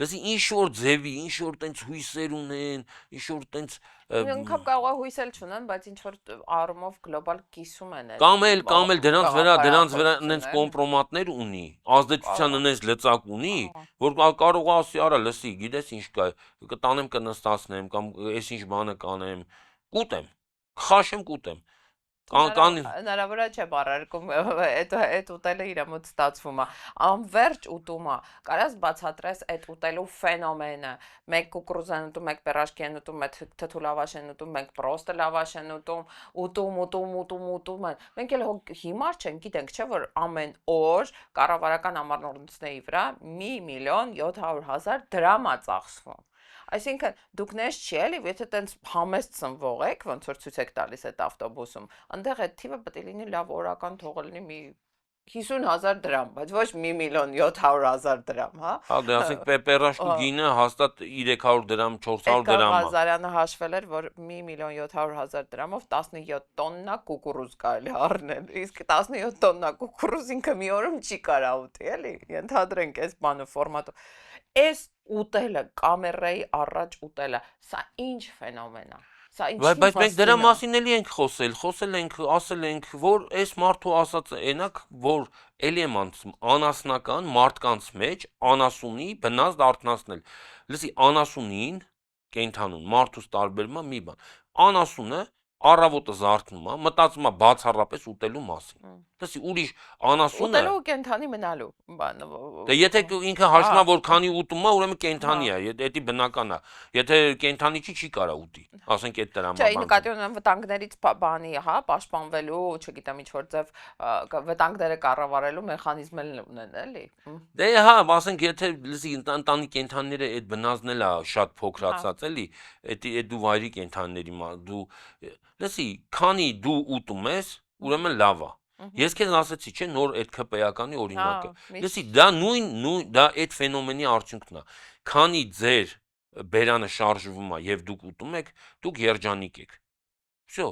Լսի ինչ որ ձևի, ինչ որ տենց հույսեր ունեն, ինչ որ տենց Անգամ կարող է հույսել չունեն, բայց ինչ որ առումով գլոբալ կիսում են այդ։ Կամ էլ դրանց վրա նենց կոմպրոմատներ ունի, ազդեցության նենց լծակ ունի, որ կարող է ասի, արա, լսի, գիտես ինչ կա, կտանեմ կնստացնեմ կամ այս ինչ բանը կանեմ, կուտեմ, խաշեմ կուտեմ։ Հնարավոր է չէ բառարկում, այդ ուտելը իր մոտ ստացվում է, անverջ ուտում է, կարաս բացատրես այդ ուտելու ֆենոմենը, մեկ կուկրուզ են ուտում, մեկ պերաշկի են ուտում, մեկ թթու լավաշ են ուտում, մեկ պրոստը լավաշ են ուտում են, մենք էլ հիմար չենք, գիտենք չէ, որ ամեն օր կառավարական ամառնորդների վրա 1,700,000 դրամ է ծախսվում։ Այսինքն դուք նես չի էլի, եթե տենց համեստ սնվող եք, ոնց որ ցույց եք տալիս այդ ավտոբուսում, այնտեղ այդ թիվը պետք է լինի լավ օրական թողը լինի մի 50,000 դրամ, բայց ոչ 1,700,000 դրամ, հա։ Հա, դե ասենք պերաշկու գինը հաստատ 300 դրամ, 400 դրամ է։ Ղազարյանը հաշվել էր, որ 1,700,000 դրամով 17 տոննա կուկուրուզ կարելի առնել, իսկ 17 տոննա կուկուրուզ ինքը մի օրում չի կարա ուտի, էլի, ենթադրենք այս բանը ֆորմատով։ Այս ուտելը, կամերայի առաջ ուտելը, սա ինչ ֆենոմեն է։ Բայց մենք դրա մասին էլի ենք խոսել ենք, ասել ենք, որ այս մարդու ասածը այնակ, որ էլի եմ անասնական մարդկանց մեջ անասունի բնազդ արթնացնել։ Լսի, անասունին կենդանուն մարդուց տարբերում է մի բան։ Անասունը առավոտը զարթնում է, մտածում է բացառապես ուտելու մասին։ Լսի, ուրիշ անասունը ուտելու կենդանի մնալու բան։ Դե եթե ինքը հաշվում է, որ քանի ուտում է, ուրեմն կենդանի է, դա բնական է։ Եթե կենդանի չի կարա ուտի։ Ասենք այդ դրամաբան։ Չէ, նկատի ունեմ վտանգներից բանի, հա, պաշտպանվելու, չգիտեմ ինչ որ ձև վտանգները կառավարելու մեխանիզմ ունեն, էլի։ Դե հա, ասենք եթե լսի ընտանի կենդանիները այդ բնազդն էլ է շատ փոքրացած, էլի, այդ դու վայրի կենդանիների դու լսի, քանի դու ուտում ես, ուրեմն լավ է։ Ես քեզ ասեցի, չէ, նոր այդ ԿՊ-ականի օրինակը։ Լսի, դա այդ ֆենոմենի արդյունքն է։ Քանի ձեր բերանը շարժվում է եւ դուք ուտում եք, դուք երջանիկ եք։ Всё։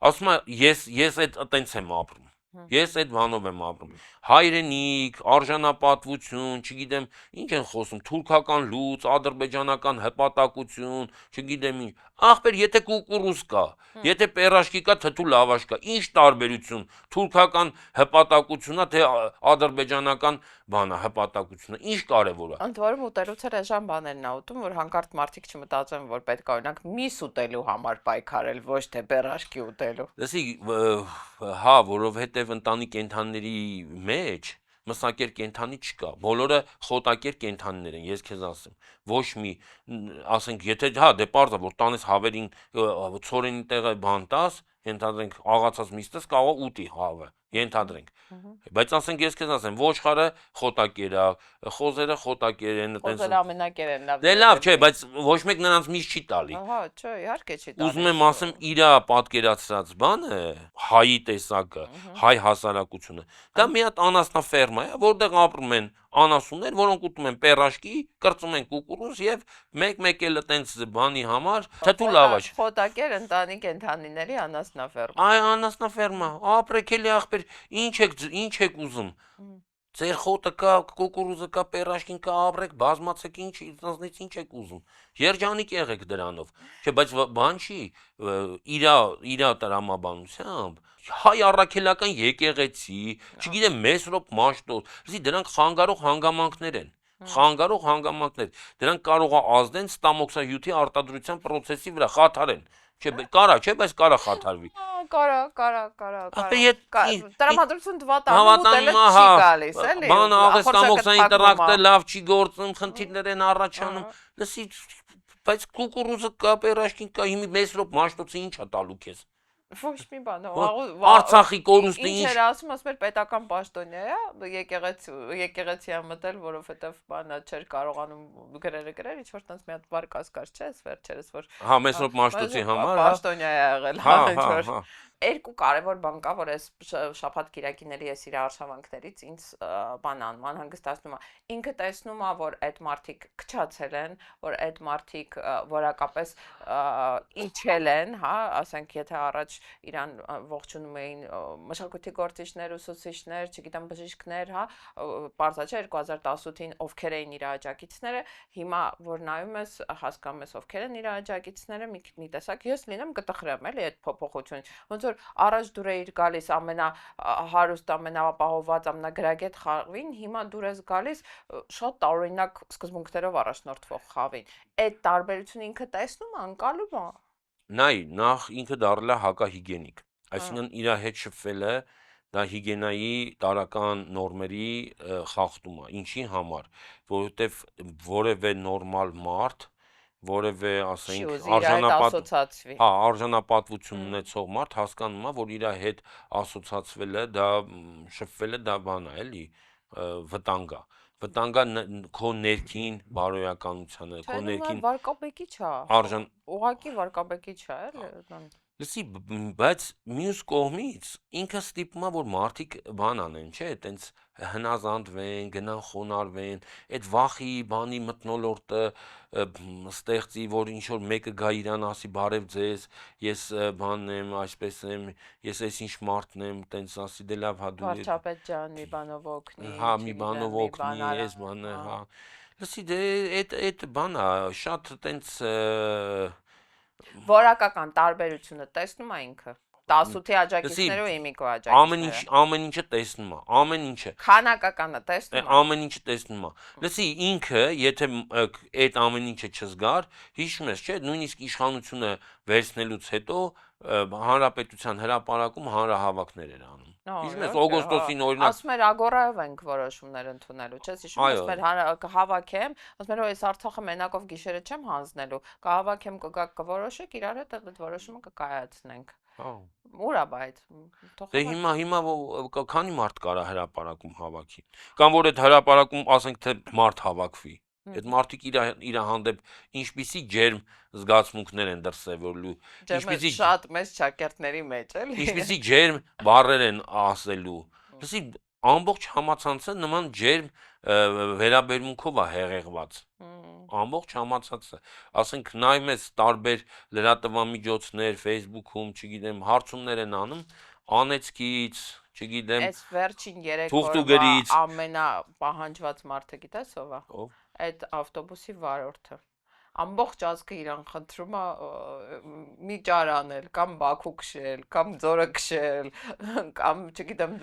Ասում եմ, ես այտենց եմ ապրում։ Ես այդ բանով եմ ապրում։ Հայրենիք, արժանապատվություն, չգիտեմ, ինչ են խոսում, թուրքական լուծ, ադրբեջանական հպատակություն, չգիտեմ ինչ։ Ախպեր, եթե կուկուրուզ կա, եթե պերաշկի կա, թթու լավաշ կա, ինչ տարբերություն, թուրքական հպատակությունա, թե ադրբեջանական բանա հպատակությունը, ինչ կարևոր է։ Ընդ որում ուտելուց էլ այժմ բաներն ա ուտում, որ հանկարծ մարդիկ չմտածեն, որ պետք է օրինակ միս ուտելու համար պայքարել, ոչ թե պերաշկի ուտելու։ Լսի, հա, որովհետև ընտանի կենդանների մեջ մսակեր կենդանի չկա, բոլորը խոտակեր կենդանիներ են, ես քեզ ասեմ, ոչ մի, ասենք, եթե, հա, դե պարզ է, որ տանես հավերին, ցորենի տեղը բան տաս, ենթադրենք, աղացած միս տես, կարող ուտի հավը, ենթադրենք, բայց ասենք, ես քեզ ասեմ, ոչխարը խոտակեր է, խոզերը խոտակեր են, Խոզերը ամենակեր են, լավ։ Դե լավ, չէ, բայց ոչ մեկ նրանց միս չի տալի։ Ահա, չէ, իհարկե չի տալի։ Ուզում եմ ասեմ, իրա պատկերացրած բանը, հայի տեսակը, հայ հասարակությունը, դա մի հատ անասնաֆերմա է, որտեղ ապրում են անասուններ, որոնք ուտում են պերաշկի, կրծում են կուկուրուզ եւ մեկ-մեկ էլ այտենց բանի համար թթու լավաշ։ Խոտակեր ընտանի կենդանիների անասնաֆերմա։ Այ անասնաֆերմա, ապրեք էլի ախպեր, ինչ եք ուզում։ Ձեր խոտը կա, կուկուրուզը կա, պերաշկին կա, ապրեք, բազմացեք, ինձնից ինչ եք ուզում։ Երջանիկ եղեք դրանով։ Չէ, բայց բան չի, իրա տրամաբանությամբ հայ առաքելական եկեղեցի, չգիտեմ, Մեսրոպ Մաշտոց, լսի, դրանք խանգարող հանգամանքներ են։ Խանգարող հանգամանքներ։ Դրանք կարող է ազդեն ստամոքսահյութի արտադրության process-ի վրա, խաթարեն։ Չէ, կարա, չէ, բայց կարա խաթարվի։ Կարա։ Ապա Տրամադրություն դվատանում ուտելը չի գալիս, էլի։ Բան աղեստամոքսային տրակտը լավ չի գործում, խնդիրներ են առաջանում։ Լսի, բայց կուկուրուզը կա, պերաշկին կա, հիմի Մեսրոպ Մաշտոցը ինչ է տալու քեզ։ Ոչ մի բան, Արցախի կորուստը ինչ էր ասում, ասում էր պետական պաշտոնյա է, եկեղեցի է մտել, որովհետև բանը չէր կարողանում գրերը, ինչ որ տենց մի հատ վարկած կար, չէ, վերջերս որ Հա, Մեսրոպ Մաշտոցի համար, պաշտոնյա է եղել, հա, ինչ որ երկու կարևոր բան կա, որ այս շաբաթ կիրակիների ես իր արշավանքներից ինձ բան անհանգստացնում է։ Ինքը տեսնում է, որ այդ մարդիկ քչացել են, որ այդ մարդիկ որակապես իջել են, հա, ասենք, եթե առաջ իրան ողջունում էին մշակույթի գործիչներ, ուսուցիչներ, չգիտեմ, բժիշկներ, հա, պարզա չէ 2018-ին ովքեր էին իր աջակիցները, հիմա որ նայում ես, հասկանում ես ովքեր են իր աջակիցները, մի տեսակ ես լինեմ կտխրեմ էլի այդ փոփոխություն։ Ոնց որ առաջ դուր էիր գալիս ամենահարուստ, ամենաապահովված, ամենագրագետ խավին, հիմա դուր ես գալիս շատ տարօրինակ սկզբունքներով առաջնորդվող խավին։ Այդ տարբերությունը ինքը տեսնում է, անցալում է։ Նայ, նախ ինքը դառել է հակահիգենիկ, այսինքն իր հետ շփվելը դա հիգիենայի տարական նորմերի խախտում է, ինչի համար, որովհետև որևէ նորմալ մարդ, որևէ, ասենք, արժանապատվություն ունեցող մարդ հասկանում է, որ իր հետ ասոցացվելը, դա շփվելը դա բան է, էլի, վտանգ է։ Վտանգա քո ներքին բարոյականությանը, քո ներքին վարկաբեկիչ է։ Ուղղակի վարկաբեկիչ է, էլի։ Լսի, բայց մյուս կողմից ինքը ստիպում է, որ մարդիկ բան անեն, չէ, այտենց հնազանդվեն, գնան խոնարհվեն, այդ վախի բանի մթնոլորտը ստեղծի, որ ինչ որ մեկը գա իրան ասի բարև ձեզ, ես բանն եմ, այսպես եմ, ես այս ինչ մարդն եմ, տենց ասի դե լավ, հա դու Վարչապետ ջան, մի բանով օգնի, հա, մի բանով օգնի, այս բանը, հա։ Լսի, դե այդ բանը շատ տենց որակական տարբերությունը տեսնում է ինքը 18-ի աջակիցները ու իմիկո աջակիցները։ Ամեն ինչը տեսնում է, ամեն ինչը։ Քանակականը տեսնում է։ Ամեն ինչը տեսնում է։ Լսի, ինքը, եթե այդ ամեն ինչը չզգար, հիշում ես, չէ, նույնիսկ իշխանությունը վերցնելուց հետո հանրապետության հրապարակում հանրահավաքներ էր անում։ Հիշում ես օգոստոսին օրինակ ասում էր Ագորայով ենք որոշումներ ընդունելու, չես հիշում, ասում էր կհավաքեմ, ասում էր այս Արցախը մենակով գիշերը չեմ հանձնելու, կհավաքեմ, կգաք կորոշեք, իրար հետ այդ որոշումը կկայացնենք։ Ուր է այդ։ Դե հիմա քանի մարդ կարա հրապարակում հավաքի։ Կամ որ այդ հրապարակում ասենք թե մարդ հավաքվի։ Այդ մարդիկ իր հանդեպ ինչպիսի ջերմ զգացմունքներ են դրսևորելու, ինչպիսի շատ մեծ ճակերտների մեջ էլի։ Ինչպիսի ջերմ բառեր են ասելու։ Լսի, ամբողջ համացանցը նման ջերմ վերաբերմունքով է հեղեղված։ Ամբողջ համացանցը, ասենք նայում ես տարբեր լրատվամիջոցներ, Facebook-ում, չգիտեմ, հարցումներ են անում, անեցքից, չգիտեմ, այս վերջին 3 օրվա ամենապահանջված մարդը գիտես ով է։ Ով։ Այդ ավտոբուսի վարորդը։ Ամբողջ ազգը իրան խնդրում է մի ճար անել, կամ Բաքու քշել, կամ Ձորը քշել, կամ չգիտեմ,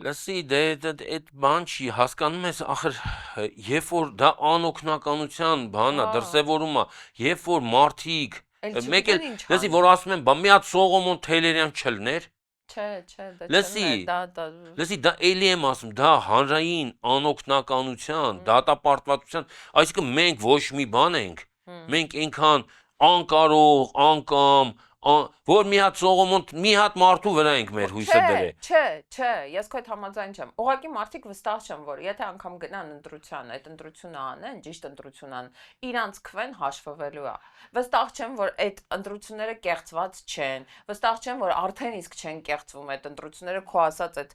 լսի, դե այդ բան չի, հասկանում ես, ախր, երբ որ դա անօգնականության բան է, դրսևորում է, երբ որ մարդիկ, մեկ էլ, լսի, որ ասում են, բա մի հատ Սողոմոն Թեյլերյան չլներ։ Չէ, դա Լսի, դա էլի եմ ասում, դա հանրային անօգնականության, դատապարտվածության, այսինքն մենք ոչ մի բան ենք, մենք այնքան անկարող, անկամ, որ մի հատ Սողոմոն, մի հատ մարդու վրա ենք մեր հույսը դրել։ Չէ, ես քո հետ համաձայն չեմ։ Ուղղակի մարդիկ վստահ չեն, որ եթե անգամ գնան ընտրության, այդ ընտրությունը անեն, ճիշտ ընտրություն անեն, իրանց քվեն հաշվվելու է։ Վստահ չեմ, որ այդ ընտրությունները կեղծված չեն։ Վստահ չեմ, որ արդեն իսկ չեն կեղծվում այդ ընտրությունները, քո ասած այդ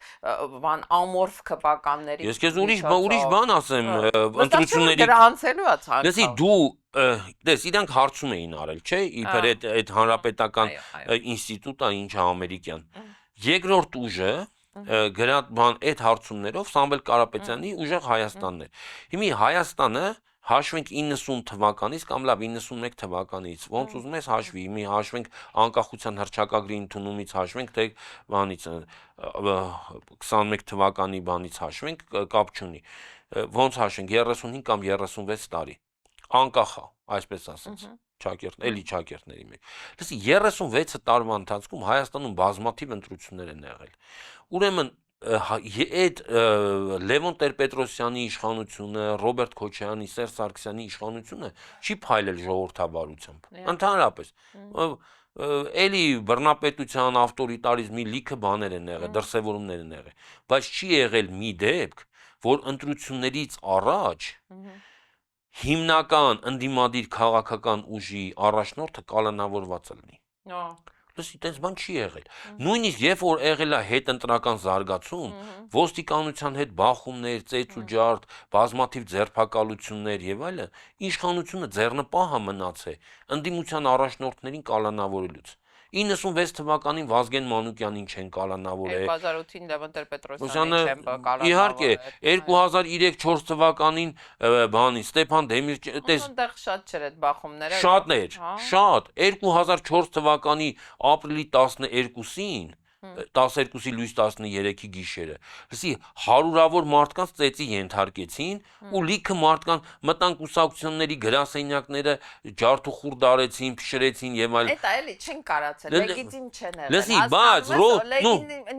բան ամորֆ քվականների։ Ես քեզ ուրիշ բան ասեմ, ընտրությունների դրա անցելու է ցանկը։ Լսի, դու դες իրանք հարցում էին արել, չէ, իբր այդ հանրապետական ինստիտուտը, ինչը ամերիկյան։ Երկրորդ ուժը գրած բան այդ հարցումներով Սամվել Կարապետյանի ուժեղ Հայաստանն էր։ Հիմա Հայաստանը հաշվենք 90 թվականից կամ լավ 91 թվականից, ոնց ուզում ես հաշվի, մի հաշվենք անկախության հռչակագրի ընդունումից հաշվենք, թե բանից 21 թվականի բանից հաշվենք, կապ չունի։ Ոնց հաշվենք 35 կամ 36 տարի։ Անկախ է, այսպես ասած, էլի ճակերտների մեջ։ Լսի, 36 տարվա ընթացքում Հայաստանում բազմաթիվ ընտրություններ են եղել։ Ուրեմն այդ Լևոն Տեր-Պետրոսյանի իշխանությունը, Ռոբերտ Քոչարյանի, Սերժ Սարգսյանի իշխանությունը չի փայլել ժողովրդավարությամբ։ Ընդհանրապես էլի բռնապետության, ավտորիտարիզմի լիքը բաներ են եղել, դրսևորումներ են եղել, բայց չի եղել մի դեպք, որ ընտրություններից առաջ հիմնական ընդդիմադիր քաղաքական ուժի առաջնորդը կալանավորված լինի։ Լսի, տենց բան չի եղել։ Նույնիսկ երբ որ եղել է հետընտրական զարգացում, ոստիկանության հետ բախումներ, ծեծ ու ջարդ, բազմաթիվ ձերբակալություններ եւ այլն, իշխանությունը ձեռնպահ է մնացել ընդդիմության առաջնորդներին կալանավորելուց։ 96 թվականին Վազգեն Մանուկյանին չեն կալանավորել։ 2008-ին Լևոն Ոսյանը Տեր-Պետրոսյանին չեն իհարկե 2003-4 թվականին բանի Ստեփան Դեմիրճյանը Այնտեղ շատ չէր այդ բախումները։ Շատներ, շատ 2004 թվականի ապրիլի 12-ին 12-ի լույս 13-ի գիշերը։ Լսի, հարյուրավոր մարդկանց ծեծի ենթարկեցին ու լիքը մարդկան մտան կուսակցությունների գրասենյակները ջարդուխուռ դարեցին, փշրեցին եւ այլն։ Այդ այլի չեն կարացել, լեգիտիմ չեն եղել։ Լսի, բայց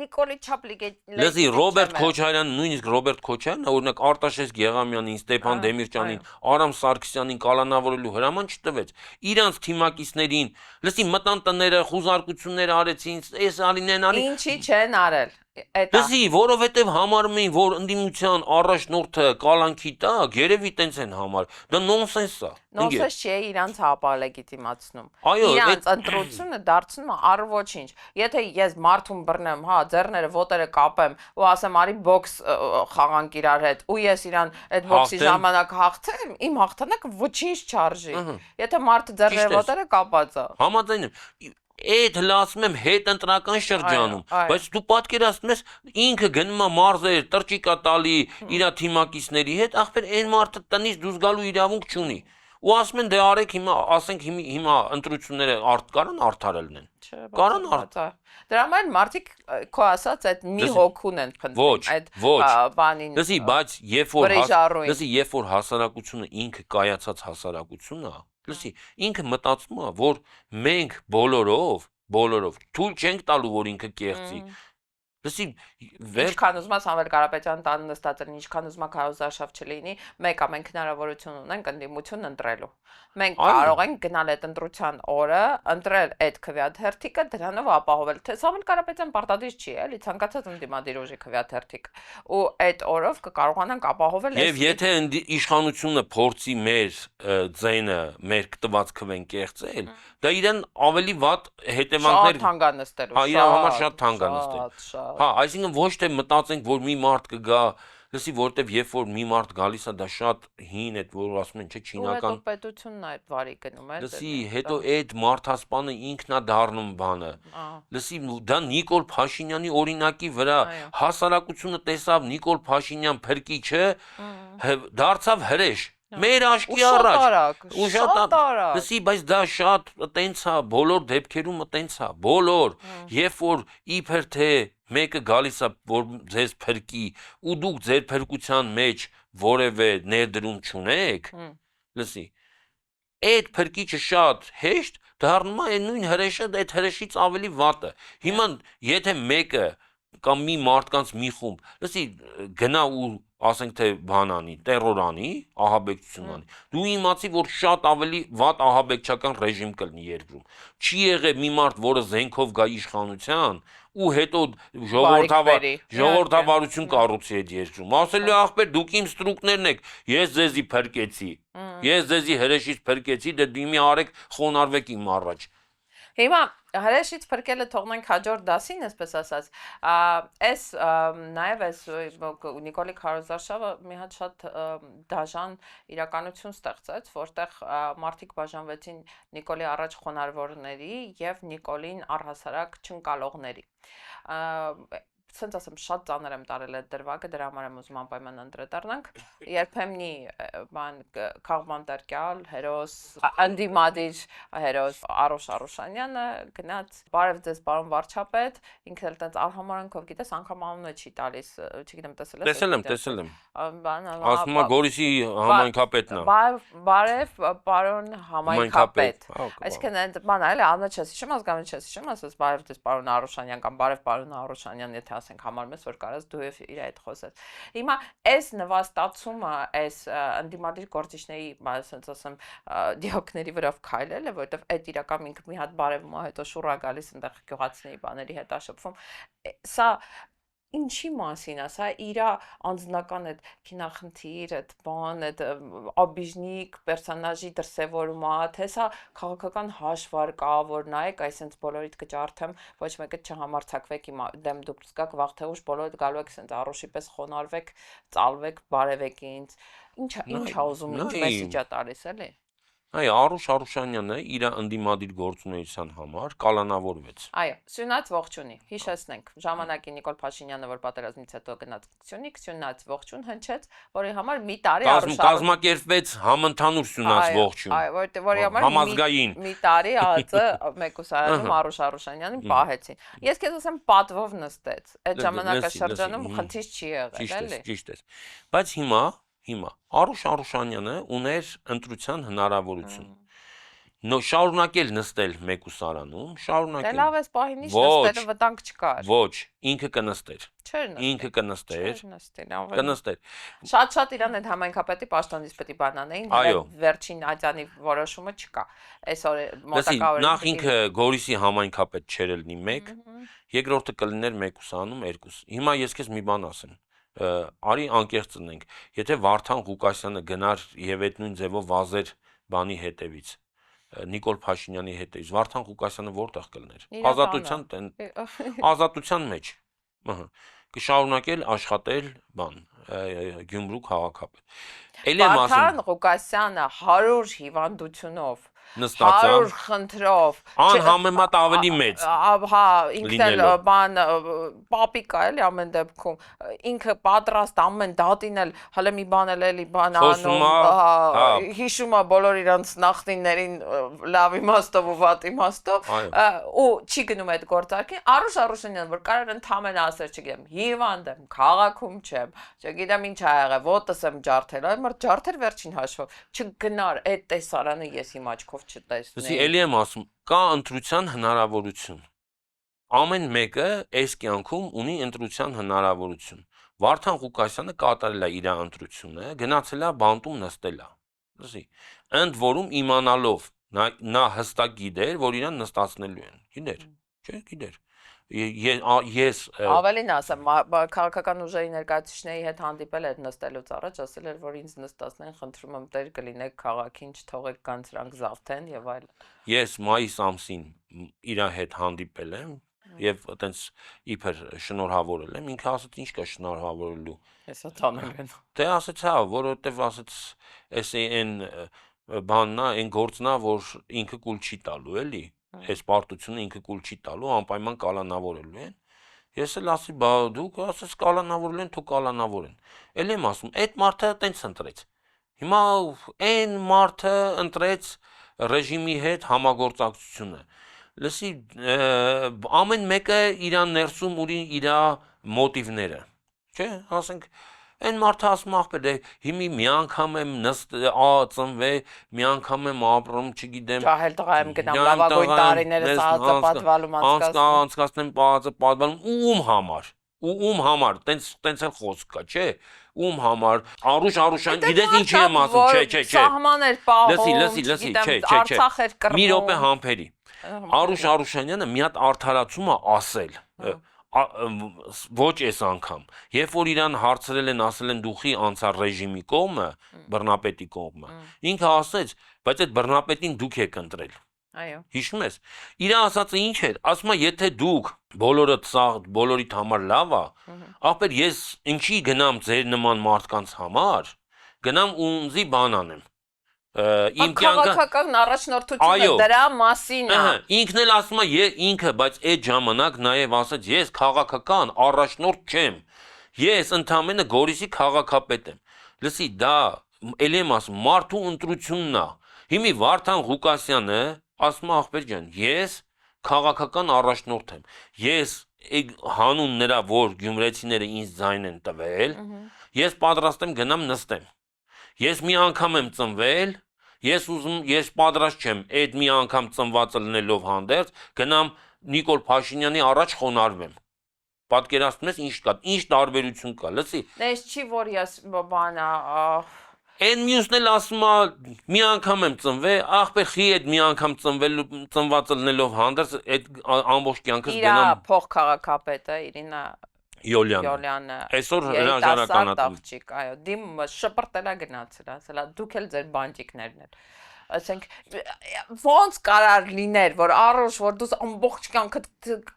Նիկոլի Չապլիկի Լսի, Ռոբերտ Քոչարյանն, նույնիսկ Ռոբերտ Քոչարյանը, օրինակ Արտաշես Գեղամյանին, Ստեփան Դեմիրճյանին, Արամ Սարգսյանին կալանավորելու հրաման չտվեց։ Իրանց թիմակիցներին, լսի, մտան տները, խուզարկություններ արեցին, այս ալինեն ալի։ Ինչի չեն արել։ Լսի, որովհետև համարում էին, որ ընդդիմության առաջնորդը կալանքի տակ, երևի տենց են համար։ Դա նոնսենս է։ Նոնսենս չէ, իրանց հապա լեգիտիմացնում։ Այո, Իրանց ընտրությունը դարձնում է առ ոչինչ։ Եթե ես մարդուն բռնեմ, հա, ձեռները, ոտերը կապեմ ու ասեմ արի բոքս խաղանք իրար հետ, ու ես իրան այդ բոքսի ժամանակ հաղթեմ, իմ հաղթանակը ոչինչ չարժի։ Եթե մարդը ձեռները, ոտերը կապած է։ Համաձայն եմ։ Այդ հլացում եմ հետընտրական շրջանում, բայց դու պատկերացնում ես ինքը գնում է մարզեր, տրճիկա տալի իր թիմակիցների հետ, ախպեր այն մարդը տնից դուրս գալու իրավունք չունի։ Ու ասում են դե արեք հիմա, ասենք հիմա ընտրությունները կարան արդարելն են։ Կարան արդար։ Դրա համար մարդիկ քո ասած այդ մի հոգուն են փնտրում այդ բանին։ Լսի, բայց երբ որ հասարակությունը ինքը կայացած հասարակություն է, լսի, ինքը մտածում է, որ մենք բոլորով թույլ չենք տալու, որ ինքը կեղծի։ Լսի, ինչքան ուզում ես Համվել Կարապետյանը տան նստած լինի, ինչքան ուզում ես Քարոզարշավ չլինի, մեկ է մենք հնարավորություն ունենք ընդդիմություն ընտրելու։ Մենք կարող ենք գնալ այդ ընտրության օրը, ընտրել այդ քվեաթերթիկը, դրանով ապահովել, թե Համվել Կարապետյան պարտադիր չի, էլի, ցանկացած ընդդիմադիր ուժի քվեաթերթիկ։ Ու այդ օրով կկարողանանք ապահովել։ Եվ եթե իշխանությունը փորձի մեր ձայնը, մեր տված քվեն կեղծել, դա իրեն ավելի վատ հետևանքներ շատ թանկանստելու։ Հա, իր համար շատ թանկանստել։ Հա, այսինքն ոչ թե մտածենք, որ մի մարդ կգա, լսի, որտեվ երբ որ մի մարդ գալիս է, դա շատ հին է, որ ասում են, չէ, չինական։ Հետո պետությունն է այդ վարի գնում է։ Լսի, հետո այդ մարդասպանը ինքն է դառնում բանը։ Լսի, դա Նիկոլ Փաշինյանի օրինակի վրա հասարակությունը տեսավ Նիկոլ Փաշինյան փրկիչը, դարձավ հրեշ։ Մեր աշկի առաջ։ Ու շատ արագ։ Լսի, բայց դա շատ տենց է, բոլոր դեպքերում տենց է, բոլոր, երբ որ իբր թե մեկը գալիս է, որ ձեզ փրկի, ու դուք ձեր փրկության մեջ որևէ ներդրում չունեք, լսի, այդ փրկիչը շատ հեշտ դառնում է նույն հրեշը, այդ հրեշից ավելի վատը։ Հիմա եթե մեկը կամ մի մարդկանց մի խումբ, լսի, գնա ու ասենք թե բանանի, տերորանի, ահաբեկչություն անի։ Դու իմացի, որ շատ ավելի վատ ահաբեկչական ռեժիմ կլինի երկրում։ Չի եղել մի մարդ, որը զենքով գա իշխանության ու հետո ժողովրդավարություն կառուցի այդ երկրում։ Ասելու ախպեր դուք իմ ստրուկներն եք, ես ձեզի փրկեցի։ Ես ձեզի հրեշից փրկեցի, դե դու մի արեք խոնարհվեք իմ առաջ։ Հիմա հրեշից փրկելը թողնենք հաջորդ դասին, այսպես ասած, այս նաև այս Նիկոլի Քարոզարշավը մի հատ շատ դաժան իրականություն ստեղծեց, որտեղ մարդիկ բաժանվեցին Նիկոլի առաջ խոնարհվողների եւ Նիկոլին առհասարակ չընկալողների։ Ցենց ասեմ, շատ ծանր եմ տարել այդ դրվագը, դրա համար եմ ուզում անպայման անդրադառնանք։ Երբեմնի բան քաղբան տերկյալ, հերոս, անդիմադիր հերոս Արոշ Արոշանյանը գնաց, բարև ձեզ պարոն վարչապետ, ինքն էլ տենց արհամարանքով, գիտես, անգամ անունը չի տալիս, չգիտեմ, տեսել եմ։ Ասում է Գորիսի համայնքապետն է։ Բարև պարոն համայնքապետ։ Այսինքն այդ բանը էլի անունը չես հիշում, ազգանունը չես հիշում, ասես բարև ձեզ պարոն Արոշանյան կամ բարև պարոն Արոշանյան, եթե ասենք համարում ես, որ կարաս դու եւ իր այդ խոսես։ Հիմա այս նվաստացումը, այս ընդդիմադիր գործիչների, ասենց ասեմ, դիոկների վրով քայլելը, որովհետեւ այդ իրական ինքը մի հատ բարևում է, հետո շուռա գալիս այնտեղ գյուղացիների բաների հետ աշփվում։ Սա Ինչի մասին է, սա իր անձնական այդ քինախնդիր, այդ բան, այդ աբիժնիկ պերսոնաժի դրսևորումը, թե սա քաղաքական հաշվար կա, որ նայեք, այսինքն բոլորիդ կջարդեմ, ոչ մեկը չհամարցակվեք իմ դեմ դուք գաք վաղ թե ուշ բոլորիդ գալու եք ասենց առոշի պես խոնարհվեք, ծալվեք, բարևեք ինձ։ Ինչա ուզում ինչ մեսիջա տալիս էլի։ Այ Արուշ Արուշանյանը իր ընդդիմադիր գործունեության համար կալանավորվեց։ Այո, Սյունած ողջունի։ Հիշեցնենք, ժամանակի Նիկոլ Փաշինյանը, որ պատերազմից հետո գնաց Սյունիք, Սյունած ողջուն հնչեց, որի համար մի տարի կազմակերպվեց համընդհանուր Սյունած ողջուն։ Այո, որի համար համազգային մի տարի ԱԾ Մեկուսարանում Արուշ Արուշանյանին պահեցին։ Ես քեզ ասեմ պատվով նստեց։ Այդ ժամանակաշրջանում խնդիր չի եղել, էլի։ Ճիշտ է։ Բայց հիմա Արուշ Արուշանյանը ուներ ընտրության հնարավորություն։ Շարունակել նստել Մեկուսարանում, շարունակել։ Դե լավ էս պահին ինչ նստելը վտանգ չկար։ Ոչ, ինքը կնստեր։ Չէր նստել։ Ինքը կնստեր։ Կնստել։ Շատ իրան այդ համայնքապետի պաշտոնից պետք է բանանեին, վերջին Ադյանի որոշումը չկա։ Այսօր մոտակա օրը։ Նախ ինքը Գորիսի համայնքապետ չէր լինի 1, երկրորդը կլիներ Մեկուսանում 2։ Հիմա ես քեզ մի բան ասեմ։ Արի անկեղծ լինենք, եթե Վարդան Ղուկասյանը գնար եւ այդ նույն ձևով վազեր բանի հետևից, Նիկոլ Փաշինյանի հետևից, Վարդան Ղուկասյանը որտեղ կլներ։ Ազատության մեջ։ Կշարունակել աշխատել Գյումրու քաղաքապետ։ Վարդան Ղուկասյանը 100 հիվանդությունով նստածա 100 խնդրով անհամեմատ ավելի մեծ հա ինքն էլ բան պապիկա էլի ամեն դեպքում ինքը պատրաստ ամեն դատին էլ հələ մի բան էլի բան անում հիշում է բոլոր իրանց նախնիներին լավ իմաստով ու վատ իմաստով ու չի գնում այդ գործարքին Արուշ Արուշանյան որ կարող ընդհանրապես ասել չգիտեմ հիվանդ եմ քաղաքում չեմ չգիտեմ ինչ ա եղել ոտս եմ ջարդել այ մար ջարդեր վերջին հաշվով չգնար այդ տեսարանը ես հիմա Լսի, էլի եմ ասում, կա ընտրության հնարավորություն։ Ամեն մեկը այս կյանքում ունի ընտրության հնարավորություն։ Վարդան Ղուկասյանը կատարել է իր ընտրությունը, գնացել է բանտում նստել է։ Լսի, ընդ որում իմանալով նա հստակ գիտեր, որ իրան նստացնելու են։ Գիտեր, չէ՞, գիտեր։ Ես ավելին ասեմ, քաղաքական ուժերի ներկայացուցիչների հետ հանդիպել այդ նստելուց առաջ ասել էր, որ ինձ նստացնեն, խնդրում եմ տեր կլինեք քաղաքին, չթողեք կան սրանք զավթեն եւ այլն։ Ես մայիս ամսին իր հետ հանդիպել եմ եւ այտենց իբր շնորհավորել եմ, ինքը ասաց ինչ կա շնորհավորելու։ Հեսա տանել են։ Դե ասաց հա, որովհետեւ ասաց էսեն բաննա, այն գործնա, որ ինքը կուլ չի տալու, էլի։ Այս պարտությունը ինքը կուլ չի տալու, անպայման կալանավորելու են։ Ես էլ ասի, բա դուք ասես կալանավորել են, թող կալանավորեն։ Էլ եմ ասում, այդ մարդը տենց ընտրեց։ Հիմա այն մարդը ընտրեց ռեժիմի հետ համագործակցությունը։ Լսի, ամեն մեկը իրան ներսում ունի իր մոտիվները։ Չէ՞, ասենք Այն մարդը ասում ախպեր, հիմի մի անգամ եմ ծնվել, մի անգամ եմ ապրում, չգիտեմ։ Ջահել տղա եմ գնամ լավագույն տարիներս ԱԾ պատվալում անցկացնեմ ԱԾ պատվալում ում համար, տենց էլ խոսք կա, չէ՞։ Ում համար Արուշ Արուշյան, գիտես ինչի եմ ասում, չէ։ Սահմաններ պահում, լսի, չէ։ Մի րոպե համբերի։ Արուշ Արուշանյանը մի հատ արդարացում է ասել։ Ոչ այս անգամ, երբ որ իրան հարցրել են, ասել են դուխի անցար ռեժիմի կողմը, բռնապետի կողմը, ինքը ասեց, բայց այդ բռնապետին դուք եք ընտրել։ Այո։ Հիշում ես։ Իր ասածը ինչ էր, ասում է, եթե դուք բոլորդ սա բոլորիդ համար լավ է, ախպեր ես ինչի գնամ ձեր նման մարդկանց համար, գնամ ունզի բան անեմ։ Իմ քաղաքական առաջնորդությունը դրա մասին է։ Ինքն էլ ասում է ինքը, բայց այդ ժամանակ նաև ասաց ես քաղաքական առաջնորդ չեմ։ Ես ընդամենը Գորիսի քաղաքապետ եմ։ Լսի, դա էլ եմ ասում, մարդու ընտրությունն է։ Հիմի Վարդան Ղուկասյանը ասում է ախպեր ջան, ես քաղաքական առաջնորդ եմ։ Ես հանուն նրա, որ գյումրեցիները ինձ ձայն են տվել, ես պատրաստ եմ գնամ նստեմ։ Ես մի անգամ եմ ծնվել, ես պատրաստ չեմ այդ մի անգամ ծնվածը լինելով հանդերձ, գնամ Նիկոլ Փաշինյանի առաջ խոնարհվեմ։ Պատկերացնում ես ինչ կա, ինչ տարբերություն կա, լսի։ Դες չի որ ես բանա Այն մյուսն էլ ասում է մի անգամ եմ ծնվել, ախպեր խի այդ մի անգամ ծնվածը լինելով հանդերձ այդ ամբողջ կյանքս գնամ։ Իր փող քաղաքապետը Իրինա Յոլյանը Այսօր երիտասարդ հրաժարականատուն։ աղջիկ, այո, դիմ շպրտելա գնացել, ասելա դուք էլ ձեր բանջիկներն եք։ Ասենք ոնց կարար լիներ, որ առողջ որ դու ամբողջ կյանքդ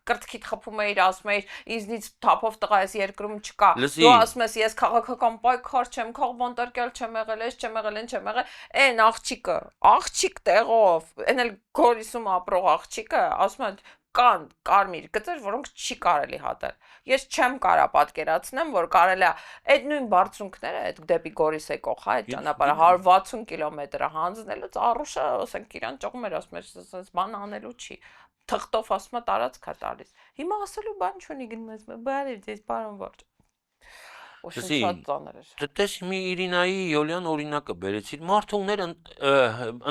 կրծքիդ խփում էիր, ասում էիր, ինձնից թափով տղա էս երկրում չկա։ Դու ասում ես, ես քաղաքական պայքար չեմ, քաղբանտարկյալ չեմ եղել, ես չեմ եղել, չեմ եղել, այն աղջիկ տեղով, այն էլ Գորիսում ապրող աղջիկը, ասում է կան կարմիր գծեր, որոնք չի կարելի հատել։ Ես չեմ կարա պատկերացնեմ, որ կարելի է այդ նույն բարձունքները, այդ դեպի Գորիս եկող, այդ ճանապարհը 160 կիլոմետրը հանձնելուց առուշը, ասենք իրան ճողում էր, ասում էր, ասես բան անելու չի։ Թղթով ասում է տարածք է տալիս։ Հիմա ասելու բան չունի գնում ես, բարի ձեզ պարոն ворջ։ Ոչինչ շատ ծանր էր։ Դες մի Իրինայի Յոլյան օրինակը բերեցիր, մարդը ուներ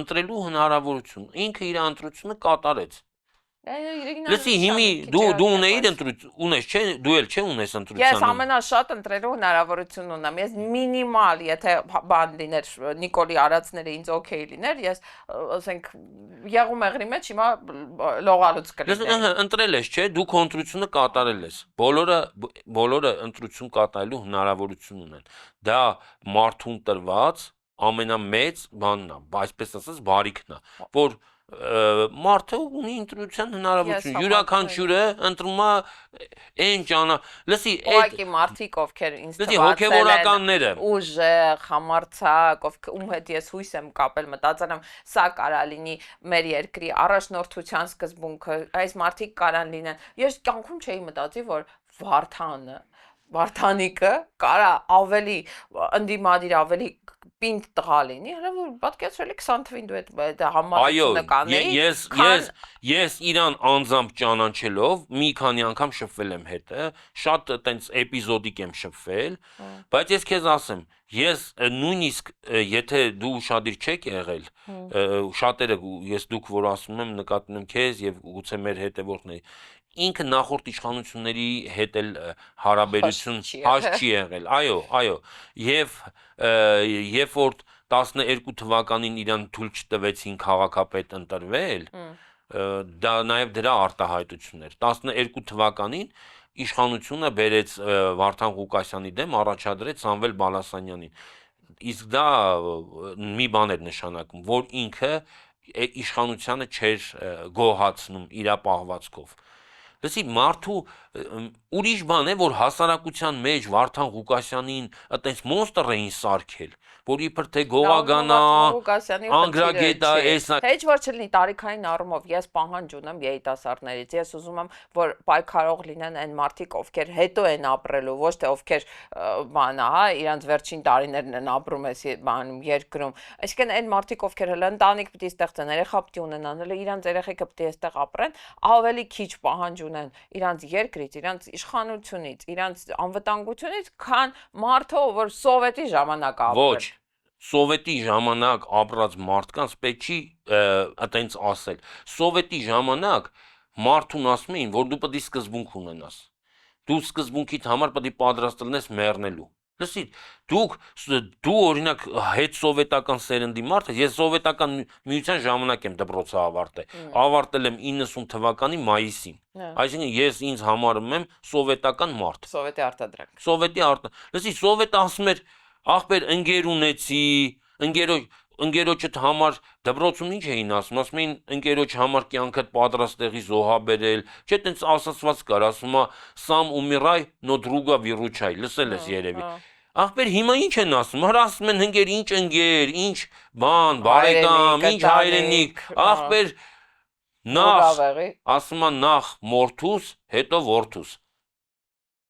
ընտրելու հնարավորություն, ինքը իր ընտրությունը կատարեց։ Լսի, հիմի դու ունեիր ունես, չէ, դու էլ չէ ունես ընտրության։ Ես ամենաշատ ընտրելու հնարավորություն ունեմ։ Ես մինիմալ, եթե բան լիներ, Նիկոլի արածները ինձ օքեյ լիներ, ես ասենք եղում եղրի մեջ հիմա լողալուց կլիներ։ Ընտրել ես, չէ, դու քո ընտրությունը կատարել ես։ Բոլորը ընտրություն կատարելու հնարավորություն ունեն։ Դա մարդուն տրված ամենամեծ բանն է, այսպես ասած, բարիքն է, որ մարդը ունի ընտրության հնարավորություն, յուրաքանչյուրը ընտրում է այն ճանա, լսի, ուղղակի մարդիկ ովքեր ինձ լսի հոգևորականները, ուժեղ, համարձակ, ում հետ ես հույս եմ կապել, մտածել եմ, սա կարա լինի մեր երկրի առաջնորդության սկզբունքը, այս մարդիկ կարան լինեն։ Ես կյանքում չէի մտածի, որ Վարդանիկը կարա ավելի ընդդիմադիր, ավելի պինդ տղա լինի, հələ որ պատկերացրելի 20 թվին դու այդ համառությունը կանեի։ Ես իրան անձամբ ճանաչելով մի քանի անգամ շփվել եմ հետը, շատ այտենց էպիզոդիկ եմ շփվել, բայց ես քեզ ասեմ, ես նույնիսկ եթե դու ուշադիր չեք եղել, շատերը դուք որ ասում եմ նկատում եմ քեզ եւ գուցե մեր հետևորդների ինքը նախորդ իշխանությունների հետ էլ հարաբերություն հաշ չի եղել, այո, երբ որ 12 թվականին իրան թույլ չտվեցին քաղաքապետ ընտրվել, դա նաև դրա արտահայտությունն էր, 12 թվականին իշխանությունը բերեց Վարդան Ղուկասյանի դեմ, առաջադրեց Սամվել Բալասանյանին, իսկ դա մի բան էր նշանակում, որ ինքը իշխանությանը չէր գոհացնում իր պահվածքով։ Լսի, մարդու ուրիշ բան է, որ հասարակության մեջ Վարդան Ղուկասյանին այտենց մոնստր էին սարքել, որ իբր թե գողագանա, անգրագետա, էսա։ Հեչ որ չլինի տարիքային առումով, ես պահանջ ունեմ երիտասարդներից, ես ուզում եմ, որ պայքարող լինեն այն մարդիկ, ովքեր հետո են ապրելու, ոչ թե ովքեր բանա, հա, իրանց վերջին տարիներն են ապրում այս բանում երկրում։ Այսինքն այն մարդիկ, ովքեր հələ ընտանիք պիտի ստեղծեն, երեխա պիտի ունենան, հələ իրանց երեխեքը պիտի այստեղ ապրեն, ավելի քիչ պահանջ ունեն իրանց երկրից, իրանց իշխանությունից, իրանց անվտանգությունից, քան մարդը, որ սովետի ժամանակ ապրել։ Ոչ, սովետի ժամանակ ապրած մարդկանց պետք չի այտենց ասել։ Սովետի ժամանակ մարդուն ասում էին, որ դու պետք է սկզբունք ունենաս։ Դու սկզբունքիդ համար պետք է պատրաստ լինես մեռնելու։ Լսի, դու օրինակ հետ սովետական սերնդի մարդ ես, ես սովետական միության ժամանակ եմ դպրոցը ավարտել եմ 90 թվականի մայիսին, այսինքն ես ինձ համարում եմ սովետական մարդ։ Սովետի արտադրանք։ Լսի, սովետը ասում էր, ախպեր ընկեր ունեցի, ընկերոջդ համար դպրոցում ինչ էին ասում էին ընկերոջ համար կյանքդ պատրաստ տեղի զոհաբերել, չէ՞ տենց ասացված կար, ասում է սամ ումիրայ նո դրուգա վիրուչայ, լսել ես երևի։ Ախպեր հիմա ինչ են ասում, ասում են ընկեր, ինչ բան, բարեկամ, ինչ հայրենիք, ախպեր ասում է նախ մորթուս, հետո որդուս։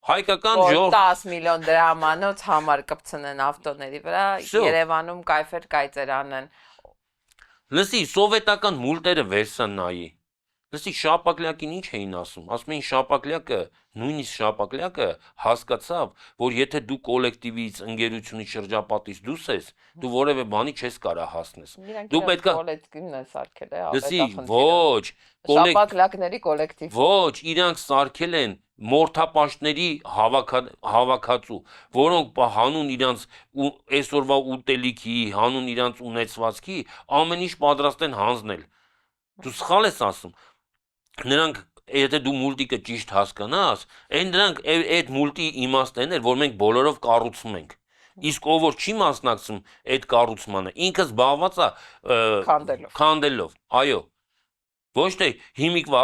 Հայկական ժողովուրդը 10 միլիոն դրամանոց համար կպցնեն ավտոների վրա, Երևանում կայֆեր կայծեր անեն։ Լսի, սովետական մուլտերը վերսա նայի։ Լսի, Շապակլյակին ինչ էին ասում։ Ասում էին Շապակլյակը, նույնիսկ Շապակլյակը հասկացավ, որ եթե դու կոլեկտիվից, ընկերությունից, շրջապատից դուրս ես, դու որևէ բանի չես կարա հասնես։ Դու պետքա կոլեկտիվն է սարքել է, լսի, ոչ, Շապակլյակների կոլեկտիվ։ Ոչ, իրանք սարքել են մորթապաշտների հավաքածու, որոնք հանուն իրանց այսօրվա ուտելիքի, հանուն իրանց ունեցվածքի ամեն ինչ պատրաստ են հանձնել։ Դու սխալ ես ասում։ Նրանք եթե դու մուլտիկը ճիշտ հասկանաս, այն դրանք այդ մուլտի իմաստն էր, որ մենք բոլորով կառուցում ենք։ Իսկ ով որ չի մասնակցում այդ կառուցմանը, ինքը զբաղված է քանդելով, այո։ Ոչ թե հիմիկվա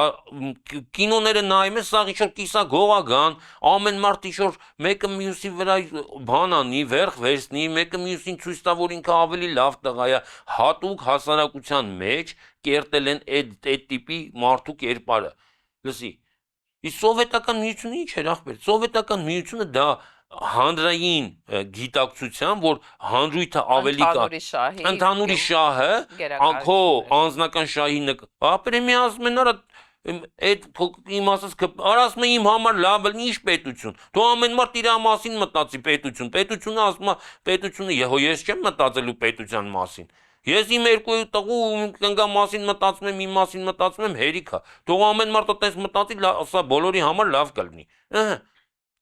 կինոները նայում ես, սա ինչ-որ կիսագողական, ամեն մարդ ինչ-որ մեկը մյուսի վրա բան անի, վերх վերցնի, մեկը մյուսին ցույց տա, որ ինքը ավելի լավ տղա է, հատուկ հասարակության մեջ կերտել են այդ տիպի մարդու կերպարը։ Լսի, իսկ սովետական միությունը ինչ էր ախպեր, սովետական միությունը դա հանրային գիտակցության, որ հանրույթը ավելի կա, ընդհանուրի շահը, քո անձնական շահի ապրեմի ասում են արա այդ իմացած ասում է իմ համար լավ է, ինչ պետություն, դու ամեն մարդ իր մասին մտածի պետությունը ասում է պետությունը ես չեմ մտածելու պետության մասին, ես իմ երկու տղու կնգա մասին մտածում եմ, իմ մասին մտածում եմ, հերիք է, թող ամեն մարդ այդպես մտածի, սա բոլորի համար լավ կլինի,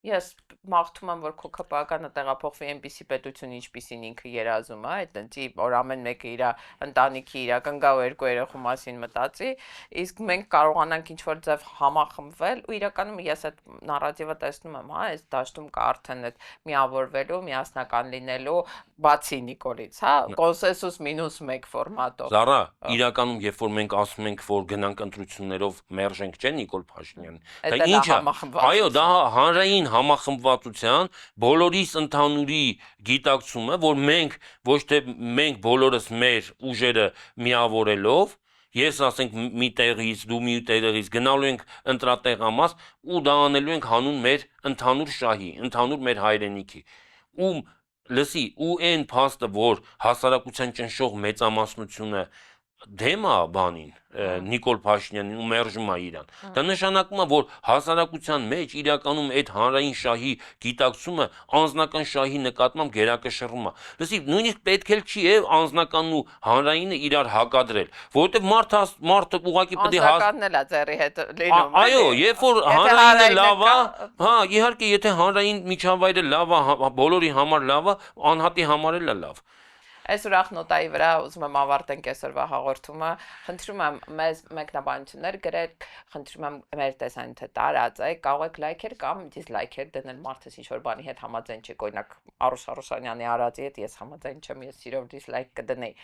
Ես մաղթում եմ, որ քո քպականը տեղափոխվի այնպիսի պետություն, ինչպիսին ինքը երազում է, այդտեղի, որ ամեն մեկը իր ընտանիքի իր կնգա ու երկու երեխու մասին մտածի, իսկ մենք կարողանանք ինչ-որ ձև համախմբվել, ու իրականում ես այդ նարատիվը տեսնում եմ, այս դաշտում կա արդեն այդ միավորվելու, միասնական լինելու, բացի Նիկոլից, կոնսենսուս -1 ֆորմատով։ Զարա, իրականում երբ որ մենք ասում ենք, որ գնանք ընտրություններով մերժենք, չէ՞ Նիկոլ Փաշինյանին։ Դա ինչ է։ Այո, դա հանրային համախմբվածության բոլորիս ընդհանուրի գիտակցումը, որ մենք ոչ թե մենք բոլորս մեր ուժերը միավորելով, ես ասենք մի տեղից, դու մի տեղից գնալու ենք ընտրատեղամաս ու դա անելու ենք հանուն մեր ընդհանուր շահի, ընդհանուր մեր հայրենիքի։ Ու լսի, ու այն փաստը, որ հասարակության ճնշող մեծամասնությունը դեմ է բանին, Նիկոլ Փաշինյանին ու մերժում է իրան։ Դա նշանակում է, որ հասարակության մեջ իրականում այդ հանրային շահի գիտակցումը անձնական շահի նկատմամբ գերակշռում է։ Լսի, նույնիսկ պետք էլ չի անձնականն ու հանրայինը իրար հակադրել, որովհետև մարդը ուղղակի պետք է անձնականն էլ է ձեռի հետ լինում։ Այո, երբ որ հանրայինը լավ է, հա, իհարկե, եթե հանրային միջավայրը լավ է, բոլորի համար լավ է, անհատի համար էլ է լավ։ Այս ուրախ նոտայի վրա ուզում եմ ավարտենք այսօրվա հաղորդումը։ Խնդրում եմ մեզ մեկնաբանություններ գրեք, խնդրում եմ մեր տեսանյութը տարածեք, կարող եք լայքեր կամ դիզլայքեր դնել մարդս ինչ-որ բանի հետ համաձայն չի, օրինակ Արուշ Արուշանյանի արածի հետ ես համաձայն չեմ, ես սիրով դիզլայք կդնեի։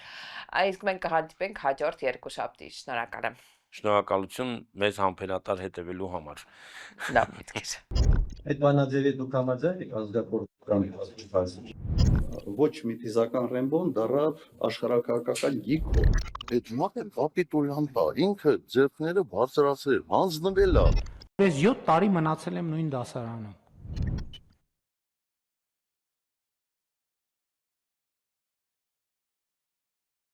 Իսկ մենք կհանդիպենք հաջորդ երկուշաբթի։ Շնորհակալ եմ։ Շնորհակալություն մեզ համբերատար հետևելու համար։ Լավ միտքեր։ Այդ բանաձևի դուք համաձայն եք ազգակործական բաժին։ Ոչ միթիզական Ռեմբոն դառավ աշխարհակահաղական գիքո։ Այդ մարդը կապիտուլյան տա, ինքը ձեռքները բարձրացրել, հանձնվել է։ Ես 7 տարի մնացել եմ նույն դասարանում։